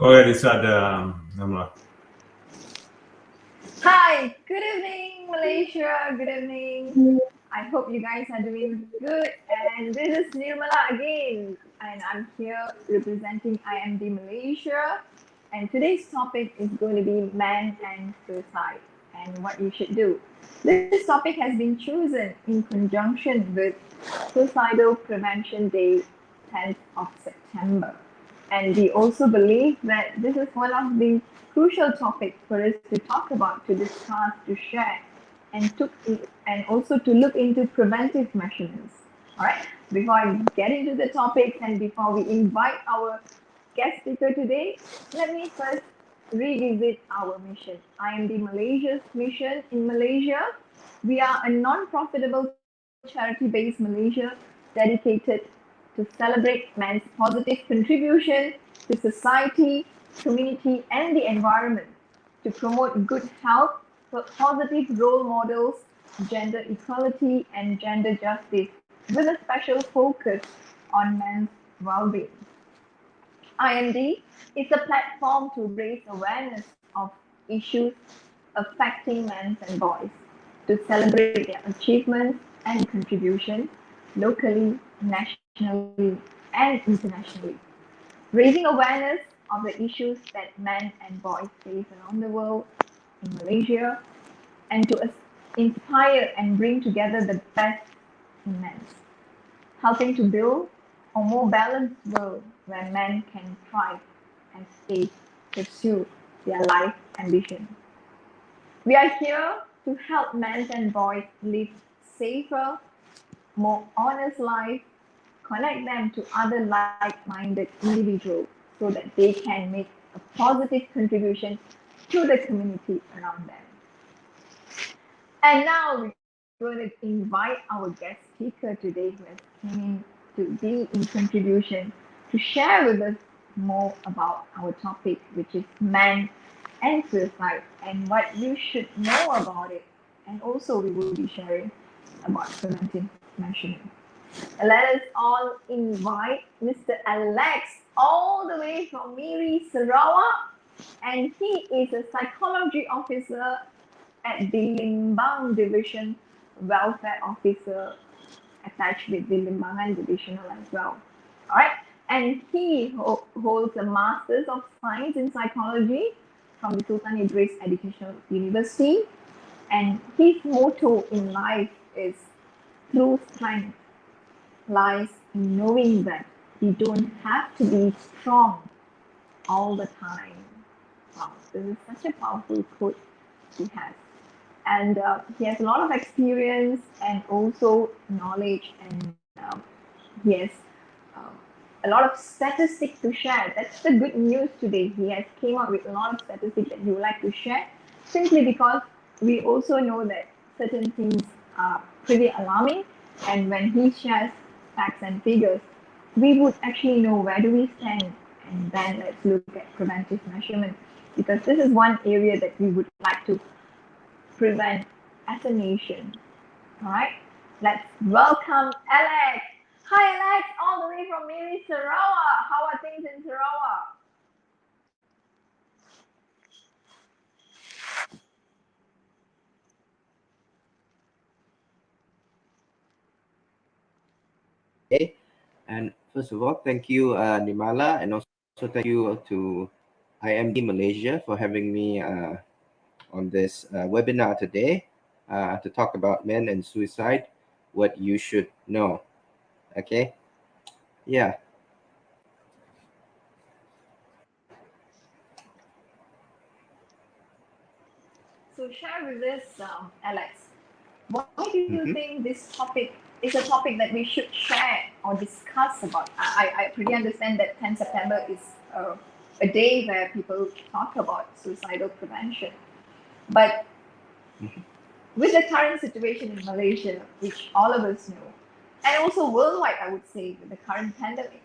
Go ahead and start Nirmala. Hi, good evening, Malaysia. Good evening. I hope you guys are doing good. And this is Nirmala again, and I'm here representing IMD Malaysia. And today's topic is going to be man and suicide and what you should do. This topic has been chosen in conjunction with Suicidal Prevention Day, 10th of September. And we also believe that this is one of the crucial topics for us to talk about, to discuss, to share, and also to look into preventive measurements. All right. Before I get into the topics and before we invite our guest speaker today, let me first revisit our mission. IMD Malaysia's mission in Malaysia. We are a non-profitable charity-based Malaysia dedicated to celebrate man's positive contribution to society, community, and the environment, to promote good health, positive role models, gender equality, and gender justice, with a special focus on men's well-being. IMD is a platform to raise awareness of issues affecting men and boys, to celebrate their achievements and contributions locally, nationally, and internationally, raising awareness of the issues that men and boys face around the world, in Malaysia, and to inspire and bring together the best in men, helping to build a more balanced world where men can thrive and stay pursue their life ambition. We are here to help men and boys live safer, more honest life, connect them to other like-minded individuals so that they can make a positive contribution to the community around them. And now we're going to invite our guest speaker today who has come in to be in contribution to share with us more about our topic, which is man and suicide and what you should know about it. And also we will be sharing about preventive measurement. Let us all invite Mr. Alex all the way from Miri, Sarawak, and he is a psychology officer at the Limbang Division, welfare officer attached with the Limbangan Divisional as well. All right, and he holds a Master's of Science in Psychology from the Sultan Idris Educational University, and his motto in life is true strength lies in knowing that you don't have to be strong all the time. Wow, this is such a powerful quote he has. And he has a lot of experience and also knowledge, and he has um, a lot of statistics to share. That's the good news today. He has came up with a lot of statistics that he would like to share, simply because we also know that certain things are pretty alarming, and when he shares facts and figures, we would actually know where do we stand, and then let's look at preventive measurement, because this is one area that we would like to prevent as a nation. All right, let's welcome Alex. Hi, Alex, all the way from Miri, Sarawak. How are things in Sarawak? Okay. And first of all, thank you, Nirmala, and also thank you to IMD Malaysia for having me on this webinar today to talk about men and suicide, what you should know. Okay. Yeah. So share with us, Alex, why do you think this topic is a topic that we should share or discuss about? I pretty understand that 10 September is a day where people talk about suicidal prevention. But with the current situation in Malaysia, which all of us know, and also worldwide, I would say, with the current pandemic,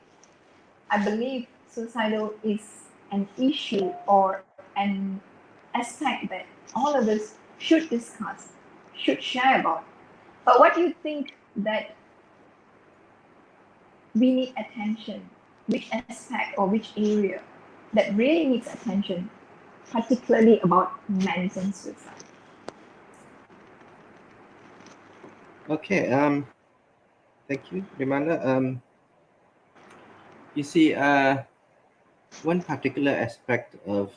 I believe suicidal is an issue or an aspect that all of us should discuss, should share about. But what do you think that we need attention? Which aspect or which area that really needs attention, particularly about men's and suicide. Okay. Thank you, Nirmala. You see, one particular aspect of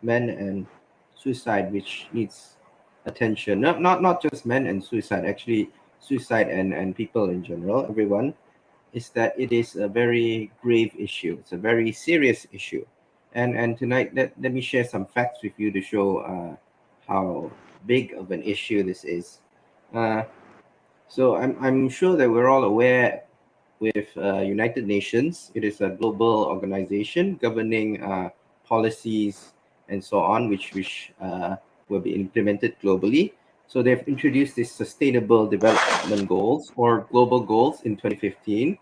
men and suicide which needs attention, not just men and suicide, actually suicide and people in general, everyone, is that it is a very grave issue. It's a very serious issue. And tonight, let me share some facts with you to show how big of an issue this is. Uh, so I'm sure that we're all aware with United Nations. It is a global organization governing policies and so on, which will be implemented globally. So they've introduced these Sustainable Development Goals or Global Goals in 2015.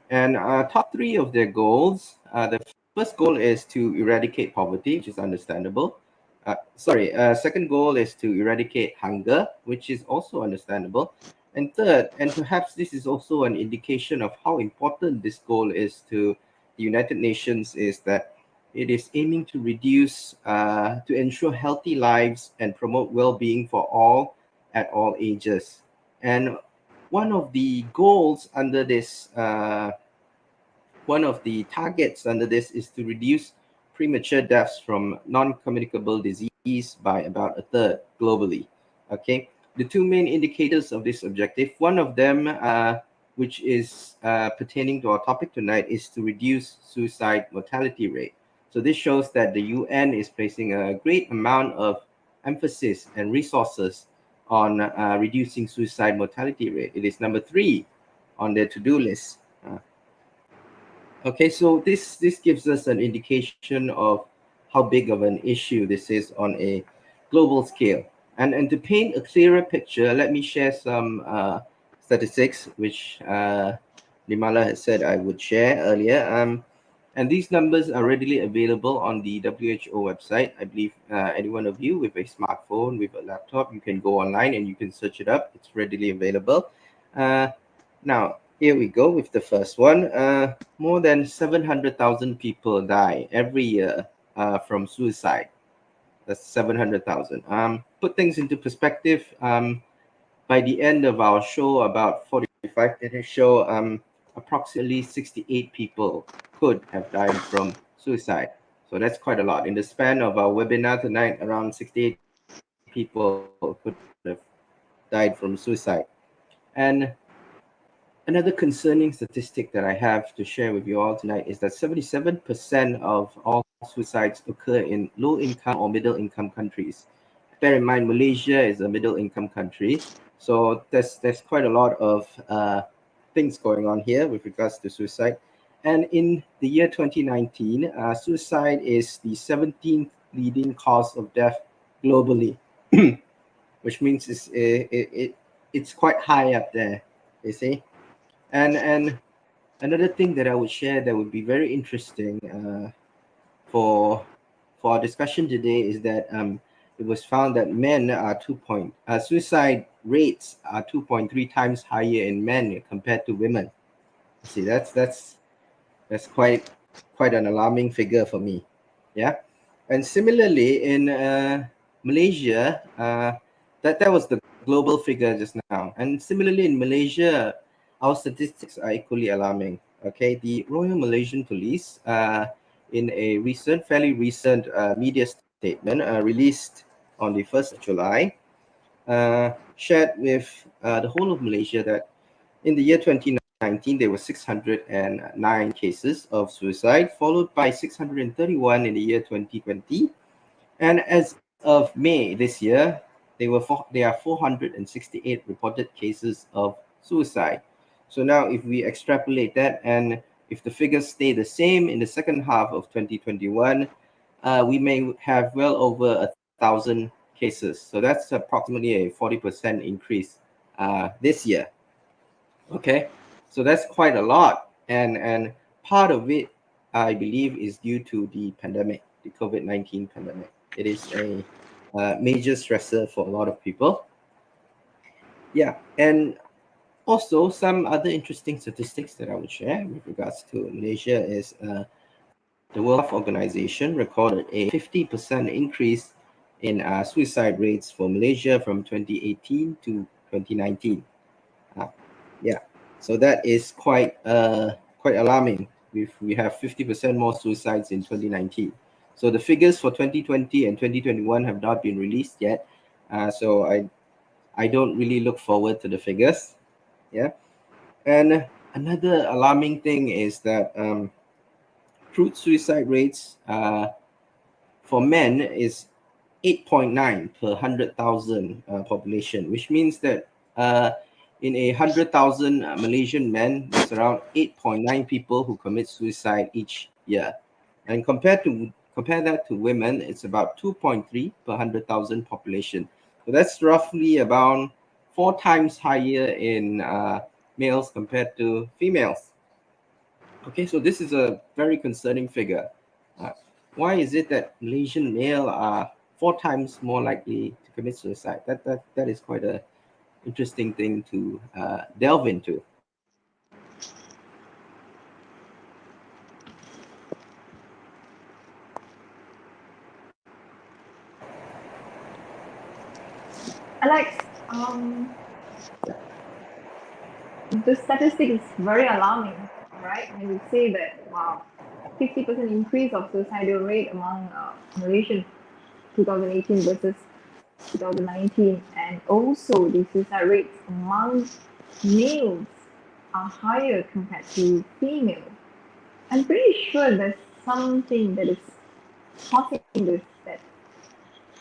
And top three of their goals, the first goal is to eradicate poverty, which is understandable. Second goal is to eradicate hunger, which is also understandable. And third, and perhaps this is also an indication of how important this goal is to the United Nations, is that it is aiming to to ensure healthy lives and promote well-being for all at all ages. And one of the goals under this, one of the targets under this is to reduce premature deaths from non-communicable disease by about a third globally. Okay, the two main indicators of this objective, one of them, which is pertaining to our topic tonight, is to reduce suicide mortality rate. So this shows that the UN is placing a great amount of emphasis and resources on reducing suicide mortality rate. It is number 3 on their to-do list. Okay, so this gives us an indication of how big of an issue this is on a global scale. And to paint a clearer picture, let me share some statistics, which Nirmala has said I would share earlier. And these numbers are readily available on the WHO website. I believe any one of you with a smartphone, with a laptop, you can go online and you can search it up. It's readily available. Now, here we go with the first one. More than 700,000 people die every year from suicide. That's 700,000. Put things into perspective. By the end of our show, about 45-minute show, approximately 68 people could have died from suicide. So that's quite a lot. In the span of our webinar tonight, around 68 people could have died from suicide. And another concerning statistic that I have to share with you all tonight is that 77% of all suicides occur in low-income or middle-income countries. Bear in mind, Malaysia is a middle-income country, so there's quite a lot of things going on here with regards to suicide. And in the year 2019, suicide is the 17th leading cause of death globally, which means it's quite high up there, you see. And another thing that I would share that would be very interesting for our discussion today is that it was found that men are suicide rates are 2.3 times higher in men compared to women. See, that's quite an alarming figure for me. Yeah, and similarly in Malaysia, that was the global figure just now. And similarly in Malaysia, our statistics are equally alarming. Okay, the Royal Malaysian Police, in a fairly recent media statement released on the 1st of July, shared with the whole of Malaysia that in the year 2019, there were 609 cases of suicide, followed by 631 in the year 2020. And as of May this year, there are 468 reported cases of suicide. So now if we extrapolate that, and if the figures stay the same in the second half of 2021, we may have well over 1,000 cases. So that's approximately a 40% increase this year. Okay, so that's quite a lot, and part of it, I believe, is due to the pandemic, the COVID-19 pandemic. It is a major stressor for a lot of people. Yeah, and also some other interesting statistics that I would share with regards to Malaysia is the World Health Organization recorded a 50% increase in suicide rates for Malaysia from 2018 to 2019. Yeah, so that is quite alarming. We have 50% more suicides in 2019. So the figures for 2020 and 2021 have not been released yet. So I don't really look forward to the figures. Yeah, and another alarming thing is that truth suicide rates for men is 8.9 per 100,000 population, which means that in a 100,000 Malaysian men, there's around 8.9 people who commit suicide each year. And compare that to women, it's about 2.3 per 100,000 population. So that's roughly about 4 times higher in males compared to females. Okay, so this is a very concerning figure. Why is it that Malaysian male are 4 times more likely to commit suicide? That is quite a interesting thing to delve into. Alex, the statistic is very alarming, right? When you say that, wow, 50% increase of suicidal rate among Malaysians 2018 versus 2019, and also the suicide rates among males are higher compared to females. I'm pretty sure there's something that is causing this that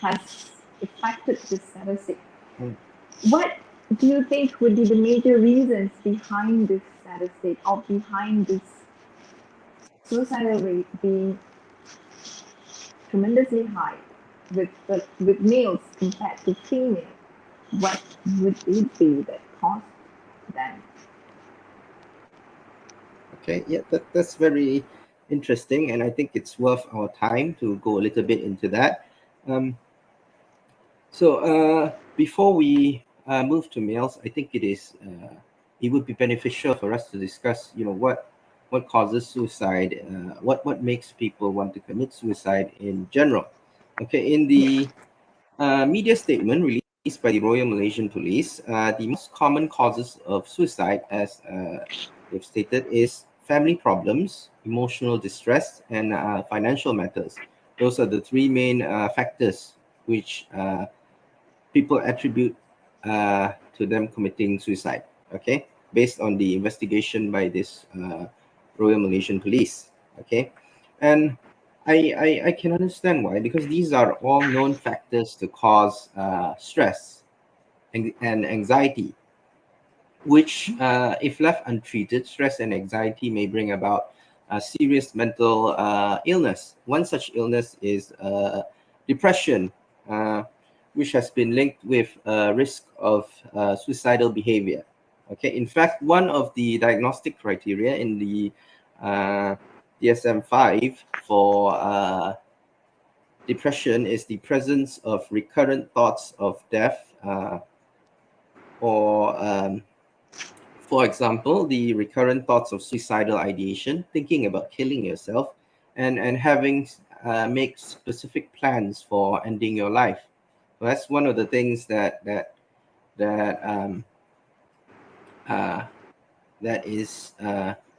has affected this statistic. What do you think would be the major reasons behind this statistic or behind this suicidal rate being tremendously high with males compared to females? What would it be that caused them? Okay, yeah, that's very interesting, and I think it's worth our time to go a little bit into that. So before we move to males, I think it would be beneficial for us to discuss, what causes suicide, what makes people want to commit suicide in general. Okay, in the media statement released by the Royal Malaysian Police, the most common causes of suicide, as they've stated, is family problems, emotional distress, and financial matters. Those are the 3 main factors which people attribute to them committing suicide. Okay, based on the investigation by this Royal Malaysian Police. Okay, and I can understand why, because these are all known factors to cause stress and anxiety, which, if left untreated, stress and anxiety may bring about serious mental illness. One such illness is depression, which has been linked with risk of suicidal behavior. Okay, in fact, one of the diagnostic criteria in the DSM-5 for depression is the presence of recurrent thoughts of death, or for example, the recurrent thoughts of suicidal ideation, thinking about killing yourself, and having make specific plans for ending your life. So that's one of the things that is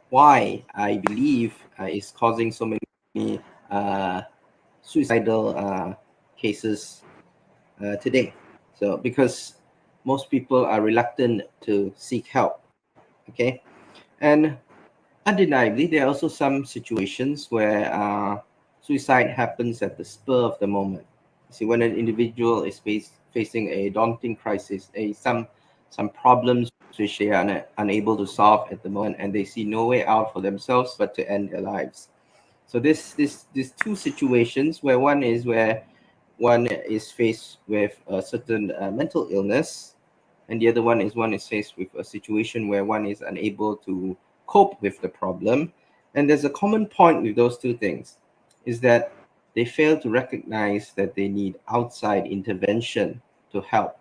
why I believe is causing so many suicidal cases today. So because most people are reluctant to seek help. Okay, and undeniably, there are also some situations where suicide happens at the spur of the moment. See, when an individual is facing a daunting crisis, some problems which they are unable to solve at the moment, and they see no way out for themselves but to end their lives. So these 2 situations, where one is faced with a certain mental illness, and the other one is faced with a situation where one is unable to cope with the problem. And there's a common point with those 2 things, is that they fail to recognize that they need outside intervention to help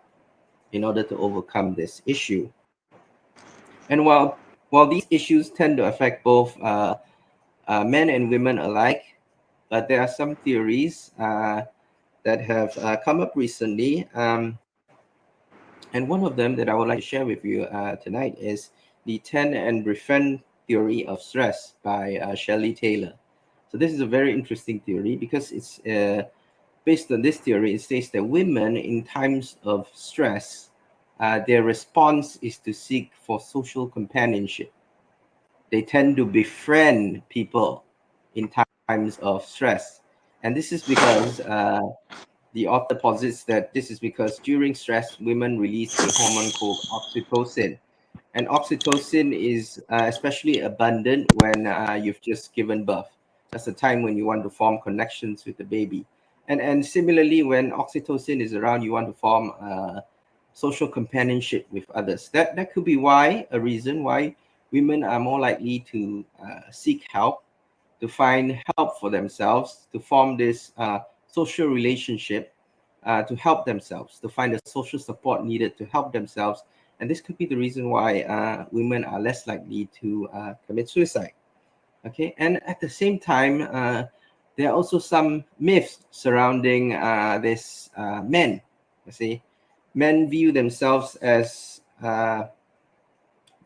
in order to overcome this issue. And while these issues tend to affect both men and women alike, but there are some theories that have come up recently. And one of them that I would like to share with you tonight is the Detent and Befriend theory of stress by Shelley Taylor. So this is a very interesting theory because it's based on this theory. It states that women in times of stress, their response is to seek for social companionship. They tend to befriend people in times of stress. And this is because the author posits that this is because during stress, women release a hormone called oxytocin. And oxytocin is especially abundant when you've just given birth. That's the time when you want to form connections with the baby. And similarly, when oxytocin is around, you want to form social companionship with others. That could be a reason why women are more likely to seek help, to find help for themselves, to form this social relationship, to help themselves, to find the social support needed to help themselves. And this could be the reason why women are less likely to commit suicide. Okay, and at the same time, there are also some myths surrounding this men. You see, men view themselves as a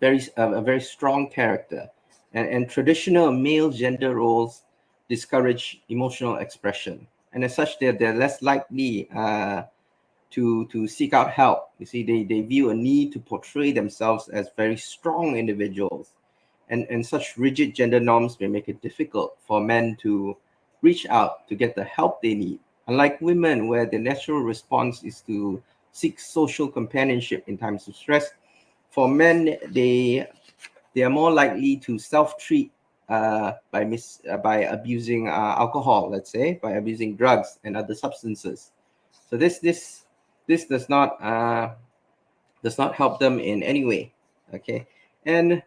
very strong character, and traditional male gender roles discourage emotional expression, and as such, they're less likely to seek out help. You see, they view a need to portray themselves as very strong individuals, and such rigid gender norms may make it difficult for men to reach out to get the help they need. Unlike women, where the natural response is to seek social companionship in times of stress, for men, they are more likely to self-treat by abusing alcohol, let's say, by abusing drugs and other substances. So this does not help them in any way. Okay, and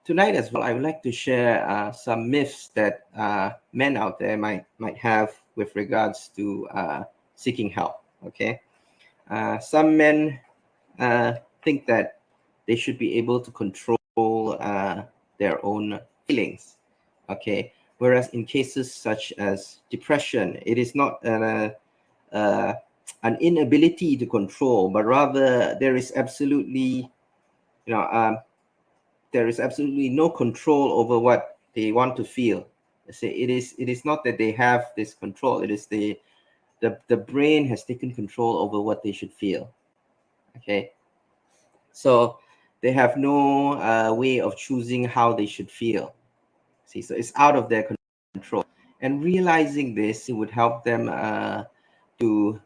tonight as well, I would like to share some myths that men out there might have with regards to seeking help. Okay, some men think that they should be able to control their own feelings. Okay, whereas in cases such as depression, it is not an inability to control, but rather there is absolutely, there is absolutely no control over what they want to feel. Say it is not that they have this control. It is the brain has taken control over what they should feel. Okay, so they have no way of choosing how they should feel. See, so it's out of their control. And realizing this, it would help them to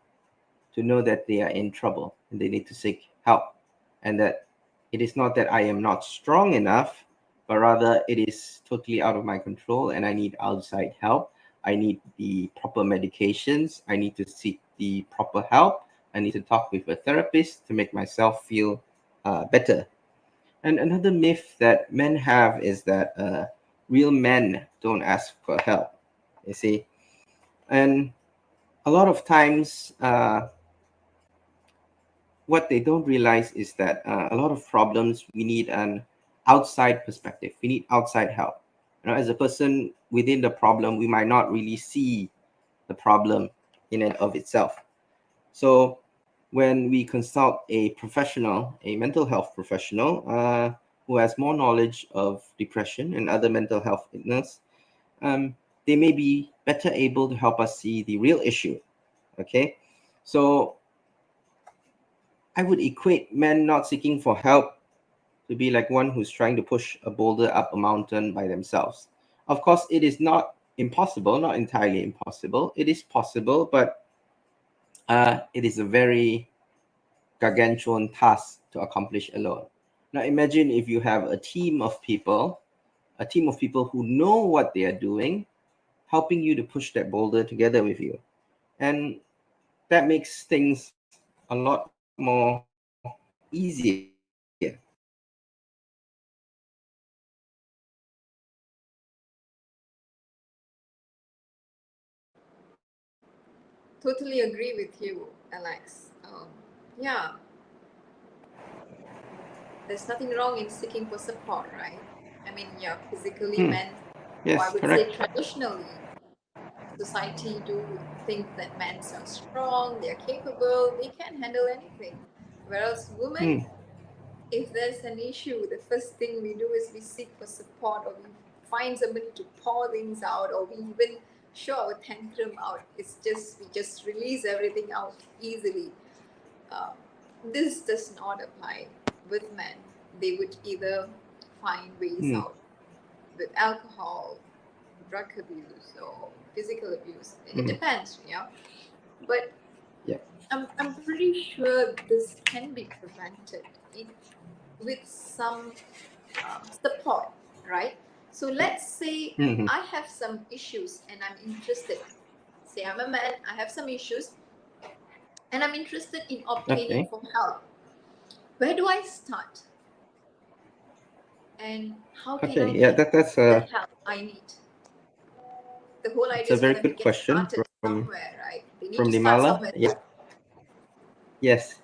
know that they are in trouble and they need to seek help, and that it is not that I am not strong enough, but rather it is totally out of my control and I need outside help. I need the proper medications. I need to seek the proper help. I need to talk with a therapist to make myself feel better. And another myth that men have is that real men don't ask for help. You see, and a lot of times, what they don't realize is that a lot of problems we need an outside perspective. We need outside help. As a person within the problem, we might not really see the problem in and of itself. So when we consult a professional, a mental health professional who has more knowledge of depression and other mental health illness, they may be better able to help us see the real issue. Okay, so I would equate men not seeking for help to be like one who's trying to push a boulder up a mountain by themselves. Of course, it is not impossible, not entirely impossible. It is possible, but it is a very gargantuan task to accomplish alone. Now, imagine if you have a team of people who know what they are doing, helping you to push that boulder together with you. And that makes things a lot more easier. Totally agree with you, Alex. Yeah, there's nothing wrong in seeking for support, right? I mean, yeah, physically, Yes, or I would correct. say traditionally, society do think that men are strong, they're capable, they can handle anything. Whereas women, if there's an issue, the first thing we do is we seek for support, or we find somebody to pour things out, or we even show our tantrum out. It's just, we just release everything out easily. This does not apply with men. They would either find ways out with alcohol, drug abuse, or physical abuse. It depends, But I'm pretty sure this can be prevented with some support, right? So let's say I have some issues and I'm interested. Say I'm a man, I have some issues, and I'm interested in obtaining for help. Where do I start? And how can I get that's the help I need? The whole idea is a very for them good to get question started somewhere, right? They need from to start Nirmala. somewhere. Yeah. Yes.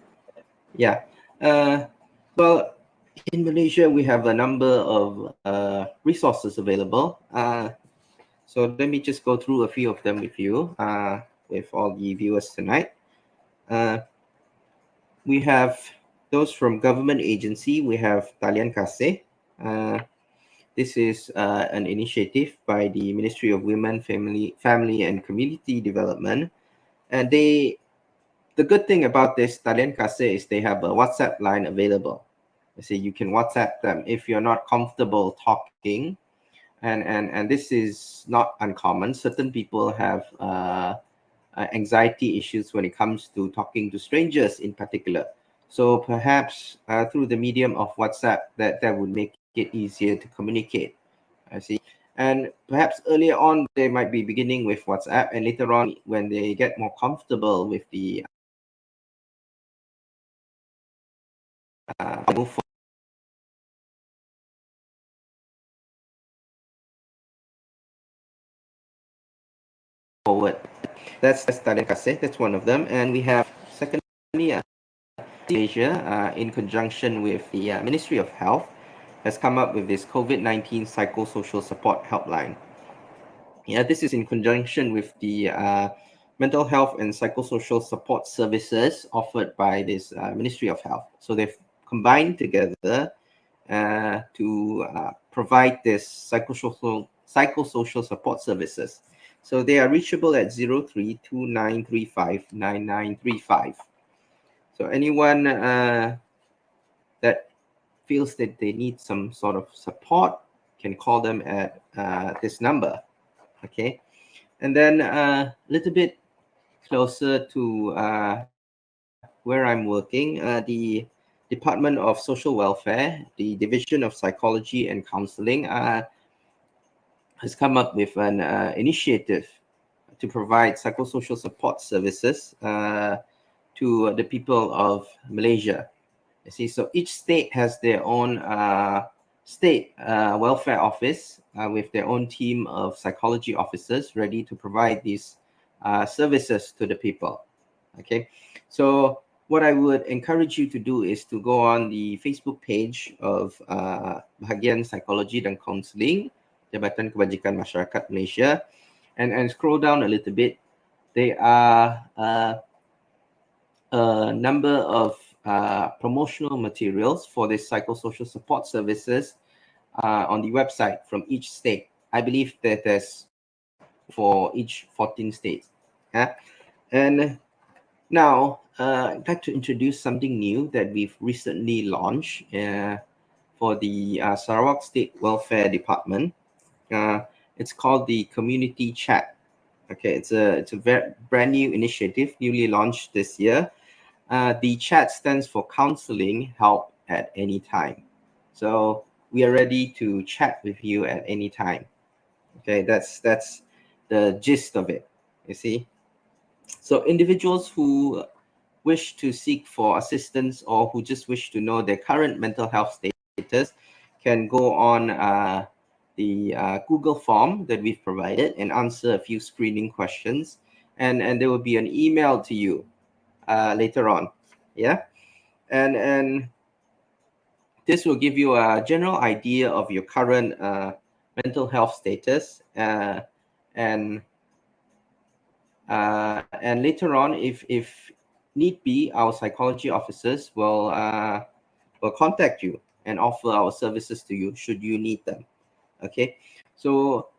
Yeah. Well, in Malaysia, we have a number of resources available. So let me just go through a few of them with you, with all the viewers tonight. We have those from government agency. We have Talian Kasih. This is an initiative by the Ministry of Women, Family and Community Development. And the good thing about this Talian Kasih is they have a WhatsApp line available. So you can WhatsApp them if you're not comfortable talking. And this is not uncommon. Certain people have anxiety issues when it comes to talking to strangers in particular. So perhaps through the medium of WhatsApp, that would make it easier to communicate. I see. And perhaps earlier on, they might be beginning with WhatsApp, and later on, when they get more comfortable with the move forward. That's Talian Kasih. That's one of them. And we have, secondly, Malaysia, in conjunction with the Ministry of Health, has come up with this COVID-19 psychosocial support helpline. Yeah, this is in conjunction with the mental health and psychosocial support services offered by this Ministry of Health. So they've combined together to provide this psychosocial support services. So they are reachable at 0329359935. So anyone that feels that they need some sort of support can call them at this number. Okay. And then a little bit closer to where I'm working, the Department of Social Welfare, the Division of Psychology and Counseling, has come up with an initiative to provide psychosocial support services to the people of Malaysia. You see, so each state has their own state welfare office with their own team of psychology officers ready to provide these services to the people. Okay, so what I would encourage you to do is to go on the Facebook page of Bahagian Psychology dan Counseling, Jabatan Kebajikan Masyarakat Malaysia, and scroll down a little bit. There are a number of promotional materials for the psychosocial support services on the website from each state. I believe that there's for each 14 states. Yeah? And now I'd like to introduce something new that we've recently launched for the Sarawak State Welfare Department. It's called the Community Chat. Okay, it's a very brand new initiative, newly launched this year. The chat stands for counseling help at any time. So we are ready to chat with you at any time. Okay, that's the gist of it. You see, so individuals who wish to seek for assistance or who just wish to know their current mental health status can go on the Google form that we've provided and answer a few screening questions, and there will be an email to you later on. Yeah, and this will give you a general idea of your current mental health status, and And later on, if need be, our psychology officers will contact you and offer our services to you should you need them. Okay, so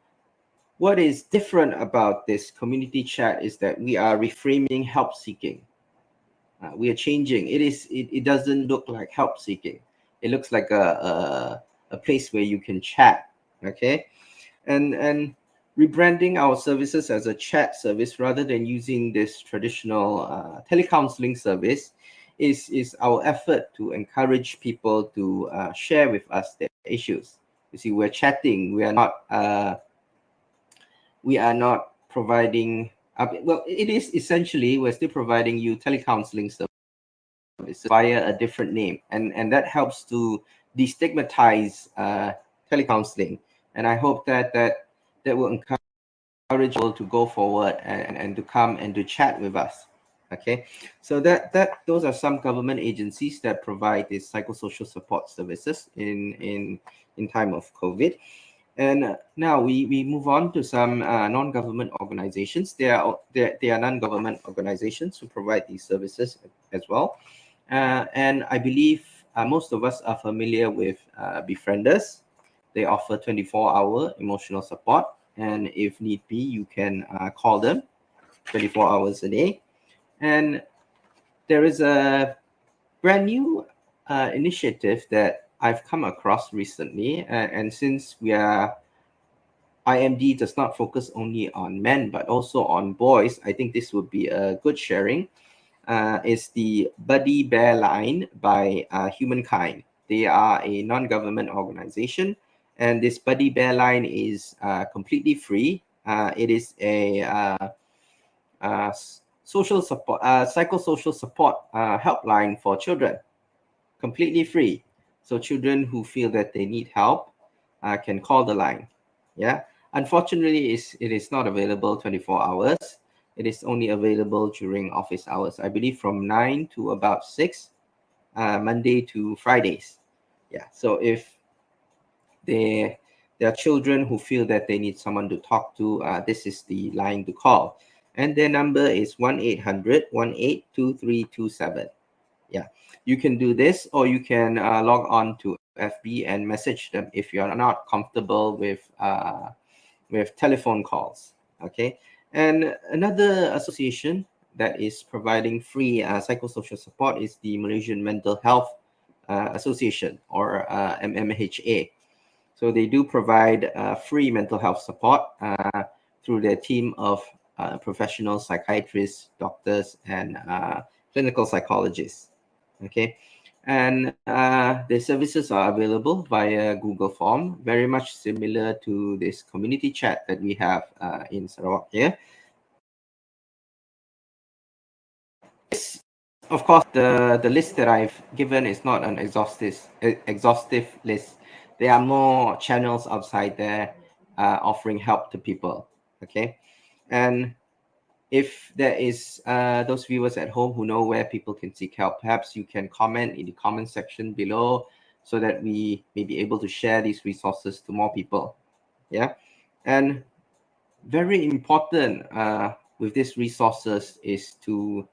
what is different about this community chat is that we are reframing help seeking. We are changing. It doesn't look like help seeking. It looks like a place where you can chat. Okay, and rebranding our services as a chat service rather than using this traditional telecounseling service is our effort to encourage people to share with us their issues. You see, we're chatting. We are not providing. Well, it is essentially we're still providing you telecounseling services via a different name, and that helps to destigmatize telecounseling. And I hope that will encourage people to go forward and to come and to chat with us. Okay, so those are some government agencies that provide these psychosocial support services in time of COVID. And now we move on to some non-government organizations. They are non-government organizations who provide these services as well. And I believe most of us are familiar with Befrienders. They offer 24-hour emotional support. And if need be, you can call them 24 hours a day. And there is a brand new initiative that I've come across recently. And since IMD does not focus only on men, but also on boys, I think this would be a good sharing. Is the Buddy Bear Line by Humankind. They are a non-government organization, and this Buddy Bear Line is completely free. It is a social support, psychosocial support helpline for children, completely free. So children who feel that they need help can call the line. Yeah. Unfortunately, it is not available 24 hours. It is only available during office hours. I believe from 9 to about 6, Monday to Fridays. Yeah. So if there are children who feel that they need someone to talk to, this is the line to call. And their number is 1-800-182327. Yeah, you can do this, or you can log on to FB and message them if you are not comfortable with telephone calls. Okay, and another association that is providing free psychosocial support is the Malaysian Mental Health Association, or MMHA. So they do provide free mental health support through their team of professional psychiatrists, doctors, and clinical psychologists. Okay, and the services are available via Google Form, very much similar to this community chat that we have in Sarawak here. This, of course, the list that I've given is not an exhaustive list. There are more channels outside there offering help to people. Okay, and if there is those viewers at home who know where people can seek help, perhaps you can comment in the comment section below so that we may be able to share these resources to more people. Yeah, and very important with these resources is to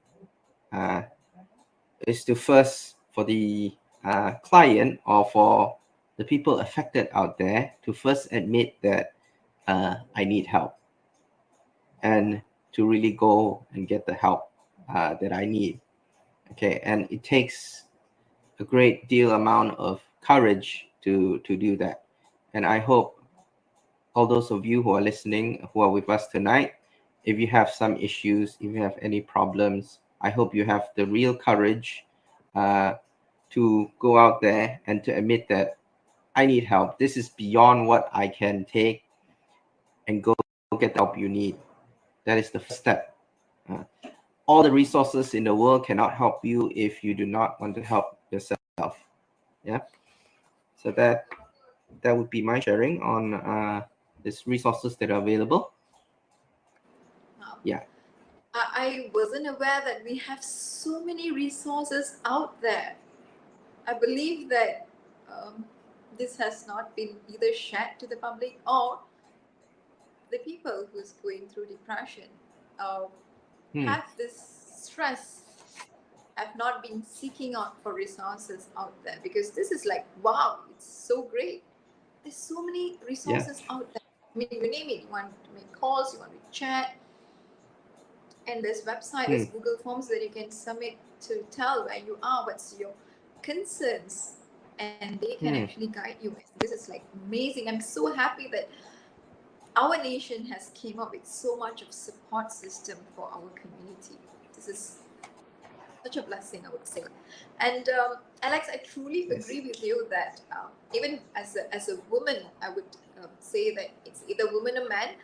first, for the client or for the people affected out there, to first admit that I need help, and to really go and get the help that I need. Okay, and it takes a great deal amount of courage to do that. And I hope all those of you who are listening, who are with us tonight, if you have some issues, if you have any problems, I hope you have the real courage to go out there and to admit that I need help. This is beyond what I can take, and go get the help you need. That is the first step. All the resources in the world cannot help you if you do not want to help yourself. Yeah. So that would be my sharing on these resources that are available. Yeah. I wasn't aware that we have so many resources out there. I believe that this has not been either shared to the public or the people who's going through depression. have this stress, have not been seeking out for resources out there, because this is like, wow, it's so great. There's so many resources out there. I mean, you name it. You want to make calls, you want to chat, and there's website, there's Google Forms that you can submit to tell where you are, what's your concerns, and they can actually guide you. This is like amazing. I'm so happy that our nation has came up with so much of support system for our community. This is such a blessing, I would say. And Alex, I truly agree with you that even as a woman, I would say that it's either woman or man.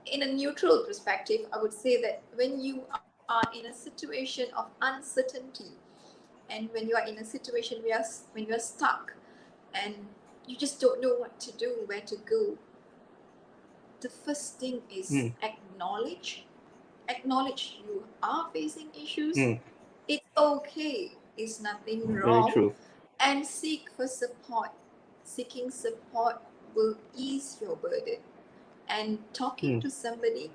In a neutral perspective, I would say that when you are in a situation of uncertainty, and when you are in a situation where when you are stuck and you just don't know what to do, where to go, the first thing is acknowledge you are facing issues. It's okay, it's nothing wrong. Very true. And seek for support. Seeking support will ease your burden, and talking to somebody,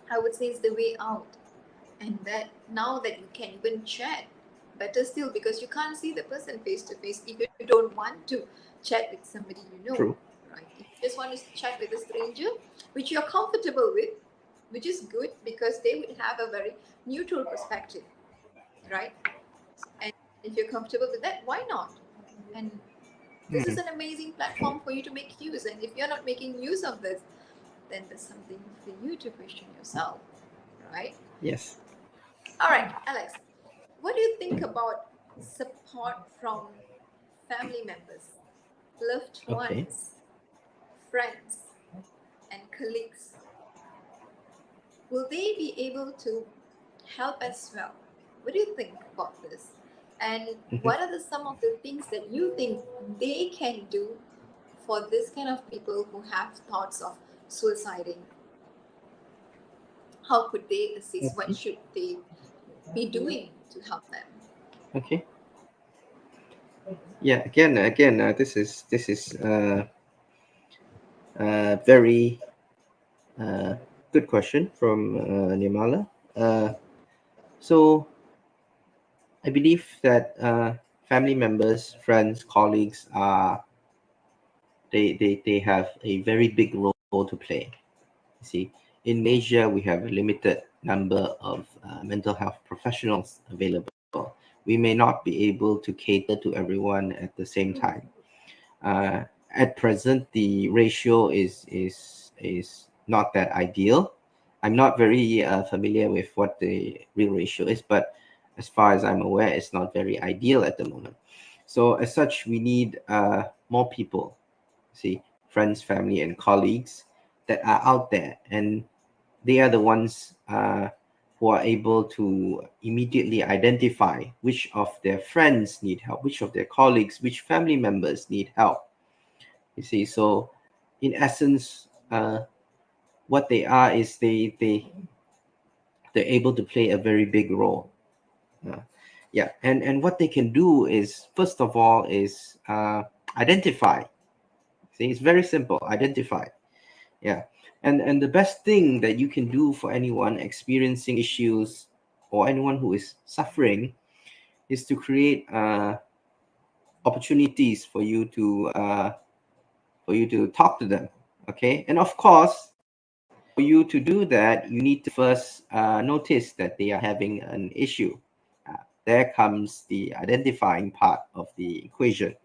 I would say, is the way out. And that now that you can even chat, better still, because you can't see the person face to face if you don't want to chat with somebody you know. True. Right? If you just want to chat with a stranger, which you're comfortable with, which is good, because they would have a very neutral perspective, right? And if you're comfortable with that, why not? And this is an amazing platform for you to make use. And if you're not making use of this, then there's something for you to question yourself, right? Yes. All right, Alex, what do you think about support from family members, loved ones, friends, and colleagues? Will they be able to help as well? What do you think about this? And what are some of the things that you think they can do for this kind of people who have thoughts of suiciding? How could they assist? What should they be doing to help them? Okay. Yeah. Again. This is very good question from Nirmala. So I believe that family members, friends, colleagues are they have a very big role to play. You see, in Malaysia, we have a limited number of mental health professionals available. We may not be able to cater to everyone at the same time. At present, the ratio is not that ideal. I'm not very familiar with what the real ratio is, but as far as I'm aware, it's not very ideal at the moment. So as such, we need more people, see, friends, family, and colleagues that are out there, and they are the ones who are able to immediately identify which of their friends need help, which of their colleagues, which family members need help. You see, so in essence, what they are is they're able to play a very big role. Yeah, and what they can do is, first of all, is identify. See, it's very simple. Identify. Yeah, and the best thing that you can do for anyone experiencing issues or anyone who is suffering is to create opportunities for you to talk to them. Okay, and of course, for you to do that, you need to first notice that they are having an issue. There comes the identifying part of the equation.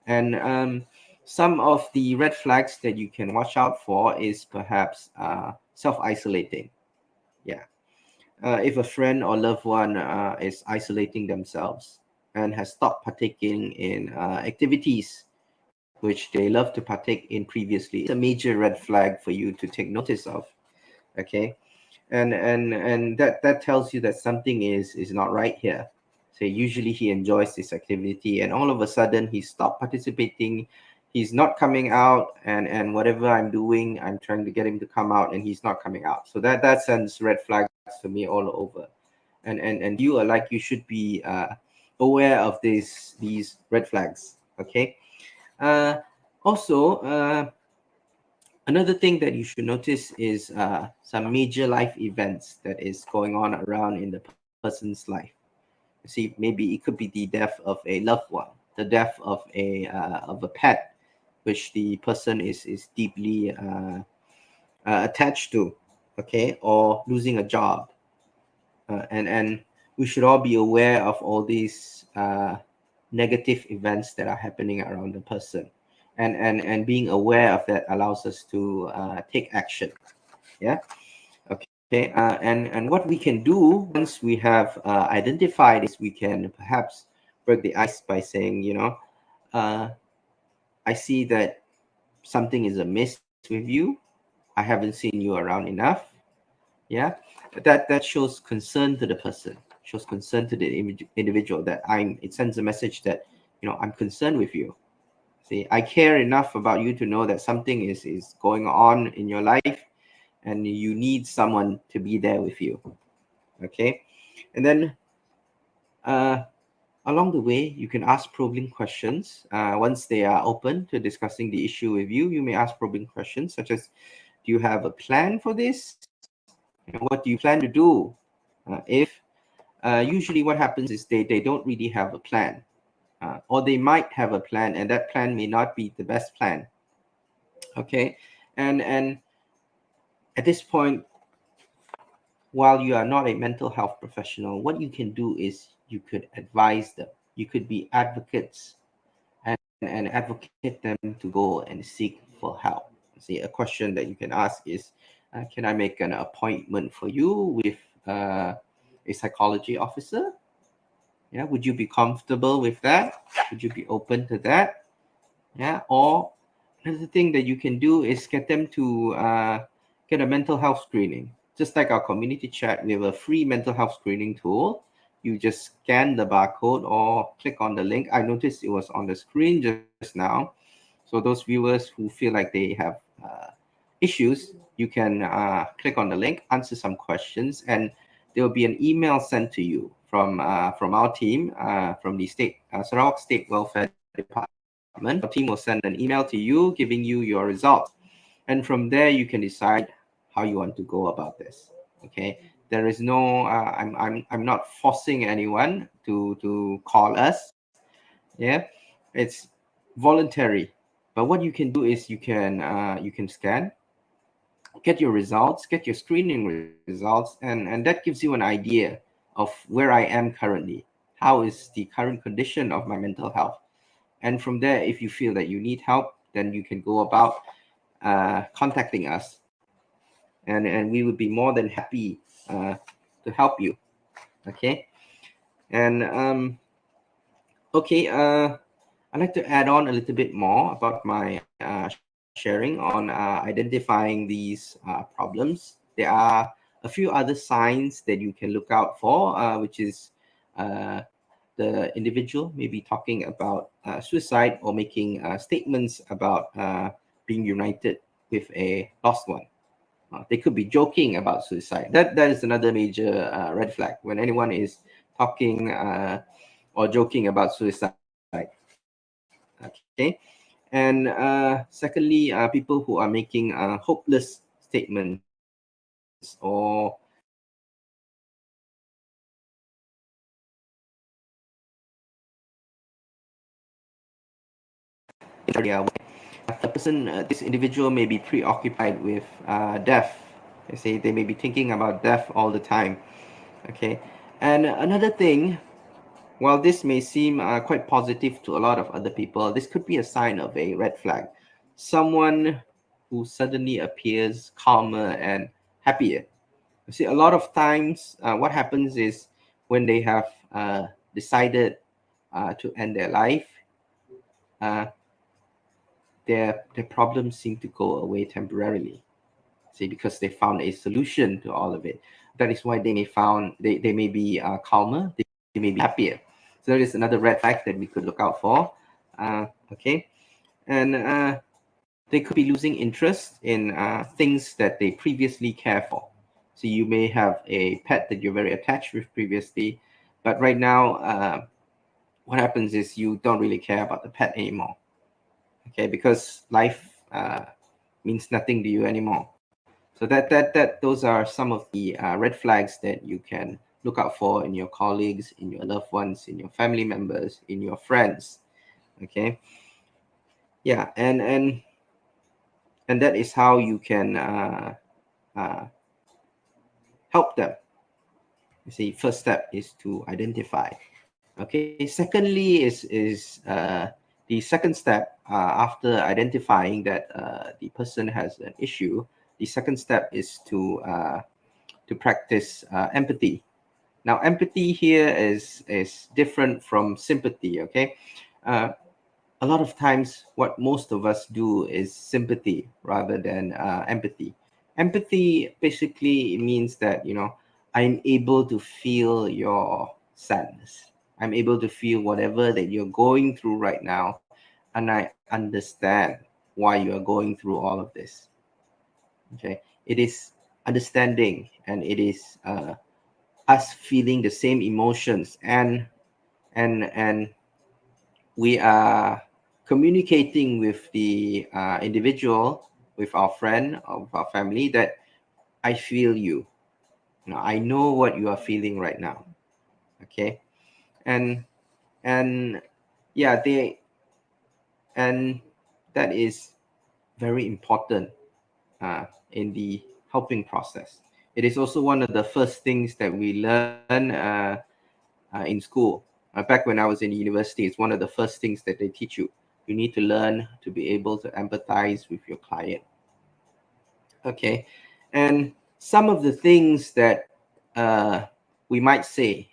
And some of the red flags that you can watch out for is perhaps self-isolating. Yeah. If a friend or loved one is isolating themselves and has stopped partaking in activities which they love to partake in previously, it's a major red flag for you to take notice of. Okay. And that tells you that something is not right here. So usually he enjoys this activity, and all of a sudden he stopped participating. He's not coming out, and whatever I'm doing, I'm trying to get him to come out, and he's not coming out. So that sends red flags to me all over. And you are like, you should be aware of these red flags. Okay. Also, Another thing that you should notice is some major life events that is going on around in the person's life. See, maybe it could be the death of a loved one, the death of a pet, which the person is deeply attached to, okay, or losing a job, and we should all be aware of all these negative events that are happening around the person, and being aware of that allows us to take action. Yeah. Okay, and what we can do once we have identified is we can perhaps break the ice by saying, uh, I see that something is amiss with you. I haven't seen you around enough. Yeah, that shows concern to the person, shows concern to the individual, that it sends a message that, I'm concerned with you. See, I care enough about you to know that something is going on in your life, and you need someone to be there with you. Okay, and then uh, along the way, you can ask probing questions. Once they are open to discussing the issue with you, you may ask probing questions such as, do you have a plan for this? What do you plan to do? If Usually what happens is they don't really have a plan, or they might have a plan, and that plan may not be the best plan. Okay, and at this point, while you are not a mental health professional, what you can do is you could advise them. You could be advocates, and advocate them to go and seek for help. See, a question that you can ask is, can I make an appointment for you with a psychology officer? Yeah, would you be comfortable with that? Would you be open to that? Yeah, or another thing that you can do is get them to get a mental health screening. Just like our community chat, we have a free mental health screening tool. You just scan the barcode or click on the link. I noticed it was on the screen just now. So those viewers who feel like they have issues, you can click on the link, answer some questions, and there will be an email sent to you from our team, from the Sarawak State Welfare Department. Our team will send an email to you giving you your results, and from there you can decide how you want to go about this. Okay, there is no I'm not forcing anyone to call us. Yeah, it's voluntary. But what you can do is you can scan, get your results, get your screening results, and that gives you an idea of where I am currently. How is the current condition of my mental health? And from there, if you feel that you need help, then you can go about contacting us, and we would be more than happy to help you. Okay, and okay, I'd like to add on a little bit more about my sharing on identifying these problems. There are a few other signs that you can look out for, which is uh, the individual may be talking about suicide, or making statements about being united with a lost one. They could be joking about suicide. That is another major red flag, when anyone is talking or joking about suicide. Okay, and secondly, people who are making hopeless statements, or area the person, this individual may be preoccupied with death. They say they may be thinking about death all the time. Okay, and another thing, while this may seem quite positive to a lot of other people, this could be a sign of a red flag. Someone who suddenly appears calmer and happier. You see, a lot of times, what happens is when they have decided to end their life, uh, their problems seem to go away temporarily. See, because they found a solution to all of it. That is why they may be calmer, they may be happier. So that is another red flag that we could look out for. Okay, and they could be losing interest in things that they previously care for. So you may have a pet that you're very attached with previously, but right now, what happens is you don't really care about the pet anymore. Okay, because life means nothing to you anymore. So those are some of the red flags that you can look out for in your colleagues, in your loved ones, in your family members, in your friends. Okay. Yeah, and that is how you can help them. You see, first step is to identify. Okay. Secondly, the second step after identifying that the person has an issue. The second step is to practice empathy. Now, empathy here is different from sympathy. Okay. A lot of times what most of us do is sympathy rather than empathy. Empathy basically means that, I'm able to feel your sadness. I'm able to feel whatever that you're going through right now, and I understand why you are going through all of this. Okay. It is understanding, and it is us feeling the same emotions, and we are communicating with the individual, with our friend, or with our family, that I feel you. I know what you are feeling right now. Okay. And yeah, and that is very important in the helping process. It is also one of the first things that we learn in school. Back when I was in university, it's one of the first things that they teach you. You need to learn to be able to empathize with your client. Okay. And some of the things that we might say,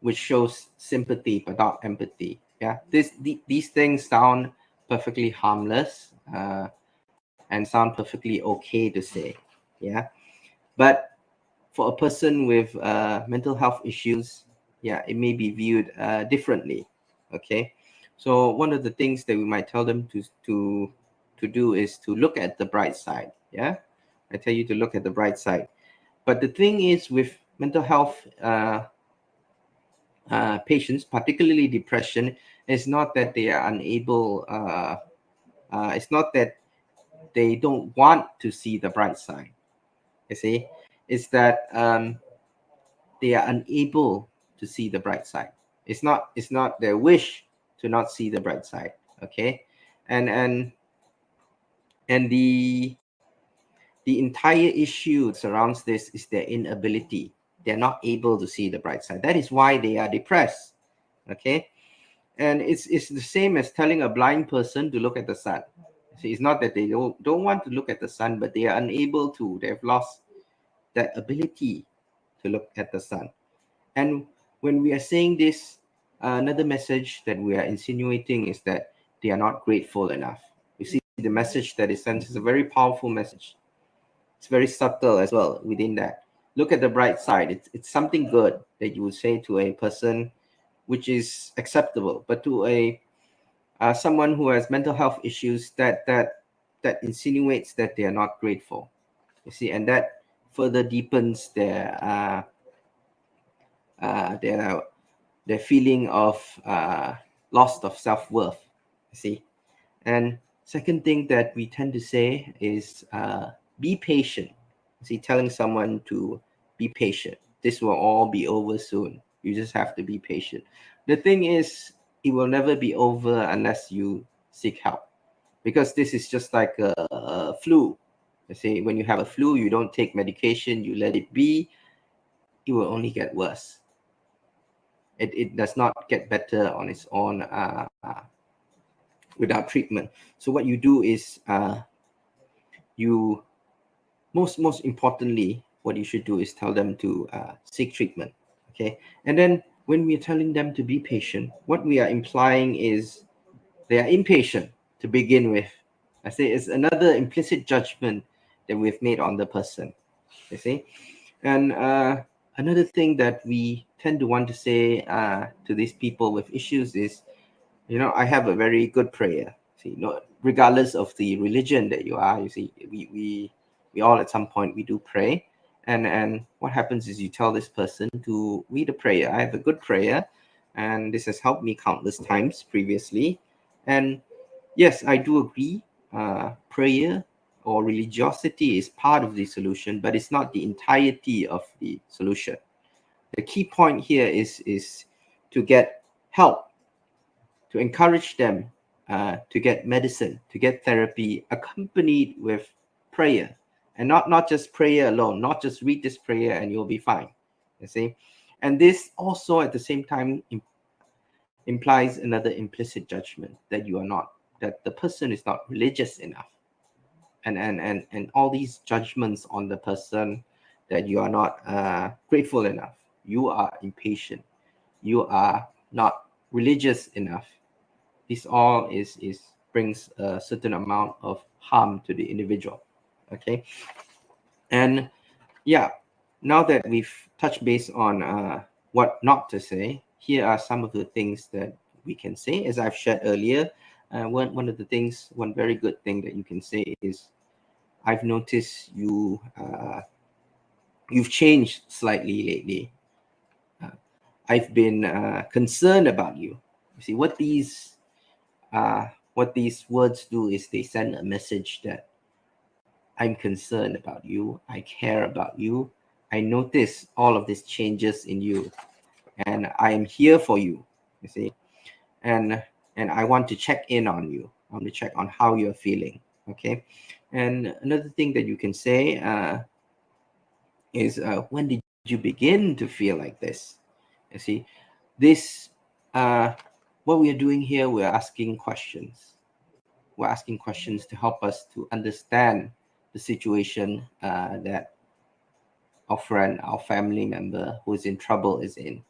which shows sympathy but not empathy. Yeah. These things sound perfectly harmless and sound perfectly okay to say. Yeah. But for a person with mental health issues, yeah, it may be viewed differently. Okay. So one of the things that we might tell them to do is to look at the bright side. Yeah. I tell you to look at the bright side. But the thing is, with mental health patients, particularly depression, it's not that they are unable, it's not that they don't want to see the bright side. You see, it's that they are unable to see the bright side. It's not their wish to not see the bright side. Okay. And the entire issue that surrounds this is their inability. They're not able to see the bright side. That is why they are depressed. Okay. And it's the same as telling a blind person to look at the sun. See, it's not that they don't want to look at the sun, but they are unable to. They've lost that ability to look at the sun. And when we are saying this, another message that we are insinuating is that they are not grateful enough. You see, the message that is sent is a very powerful message. It's very subtle as well within that. Look at the bright side. It's something good that you would say to a person, which is acceptable. But to a someone who has mental health issues, that insinuates that they are not grateful. You see, and that further deepens their feeling of loss of self-worth. You see. And second thing that we tend to say is be patient. You see, telling someone to be patient. This will all be over soon. You just have to be patient. The thing is, it will never be over unless you seek help, because this is just like a flu. You see, when you have a flu, you don't take medication, you let it be, it will only get worse. It does not get better on its own without treatment. So what you do is you most importantly, what you should do is tell them to seek treatment. Okay. And then when we are telling them to be patient, what we are implying is they are impatient to begin with. I say it's another implicit judgment that we've made on the person. You see. And another thing that we tend to want to say to these people with issues is, I have a very good prayer. See, regardless of the religion that you are, you see, we all at some point we do pray, and what happens is you tell this person to read a prayer. I have a good prayer, and this has helped me countless times previously, and yes, I do agree. Prayer or religiosity is part of the solution, but it's not the entirety of the solution. The key point here is to get help, to encourage them to get medicine, to get therapy accompanied with prayer, and not just prayer alone, not just read this prayer and you'll be fine. You see, and this also at the same time implies another implicit judgment that you are not, that the person is not religious enough, and all these judgments on the person, that you are not grateful enough, you are impatient, you are not religious enough. This all is brings a certain amount of harm to the individual. Okay, and yeah, now that we've touched base on what not to say, here are some of the things that we can say. As I've shared earlier, one of the things, one very good thing that you can say is, I've noticed you've changed slightly lately. I've been concerned about you. You see, what these words do is they send a message that I'm concerned about you, I care about you, I notice all of these changes in you, and I am here for you. You see, and I want to check in on you. I want to check on how you're feeling. Okay, and another thing that you can say is, when did you begin to feel like this? You see, this what we are doing here, we're asking questions. We're asking questions to help us to understand the situation that our friend, our family member who is in trouble is in,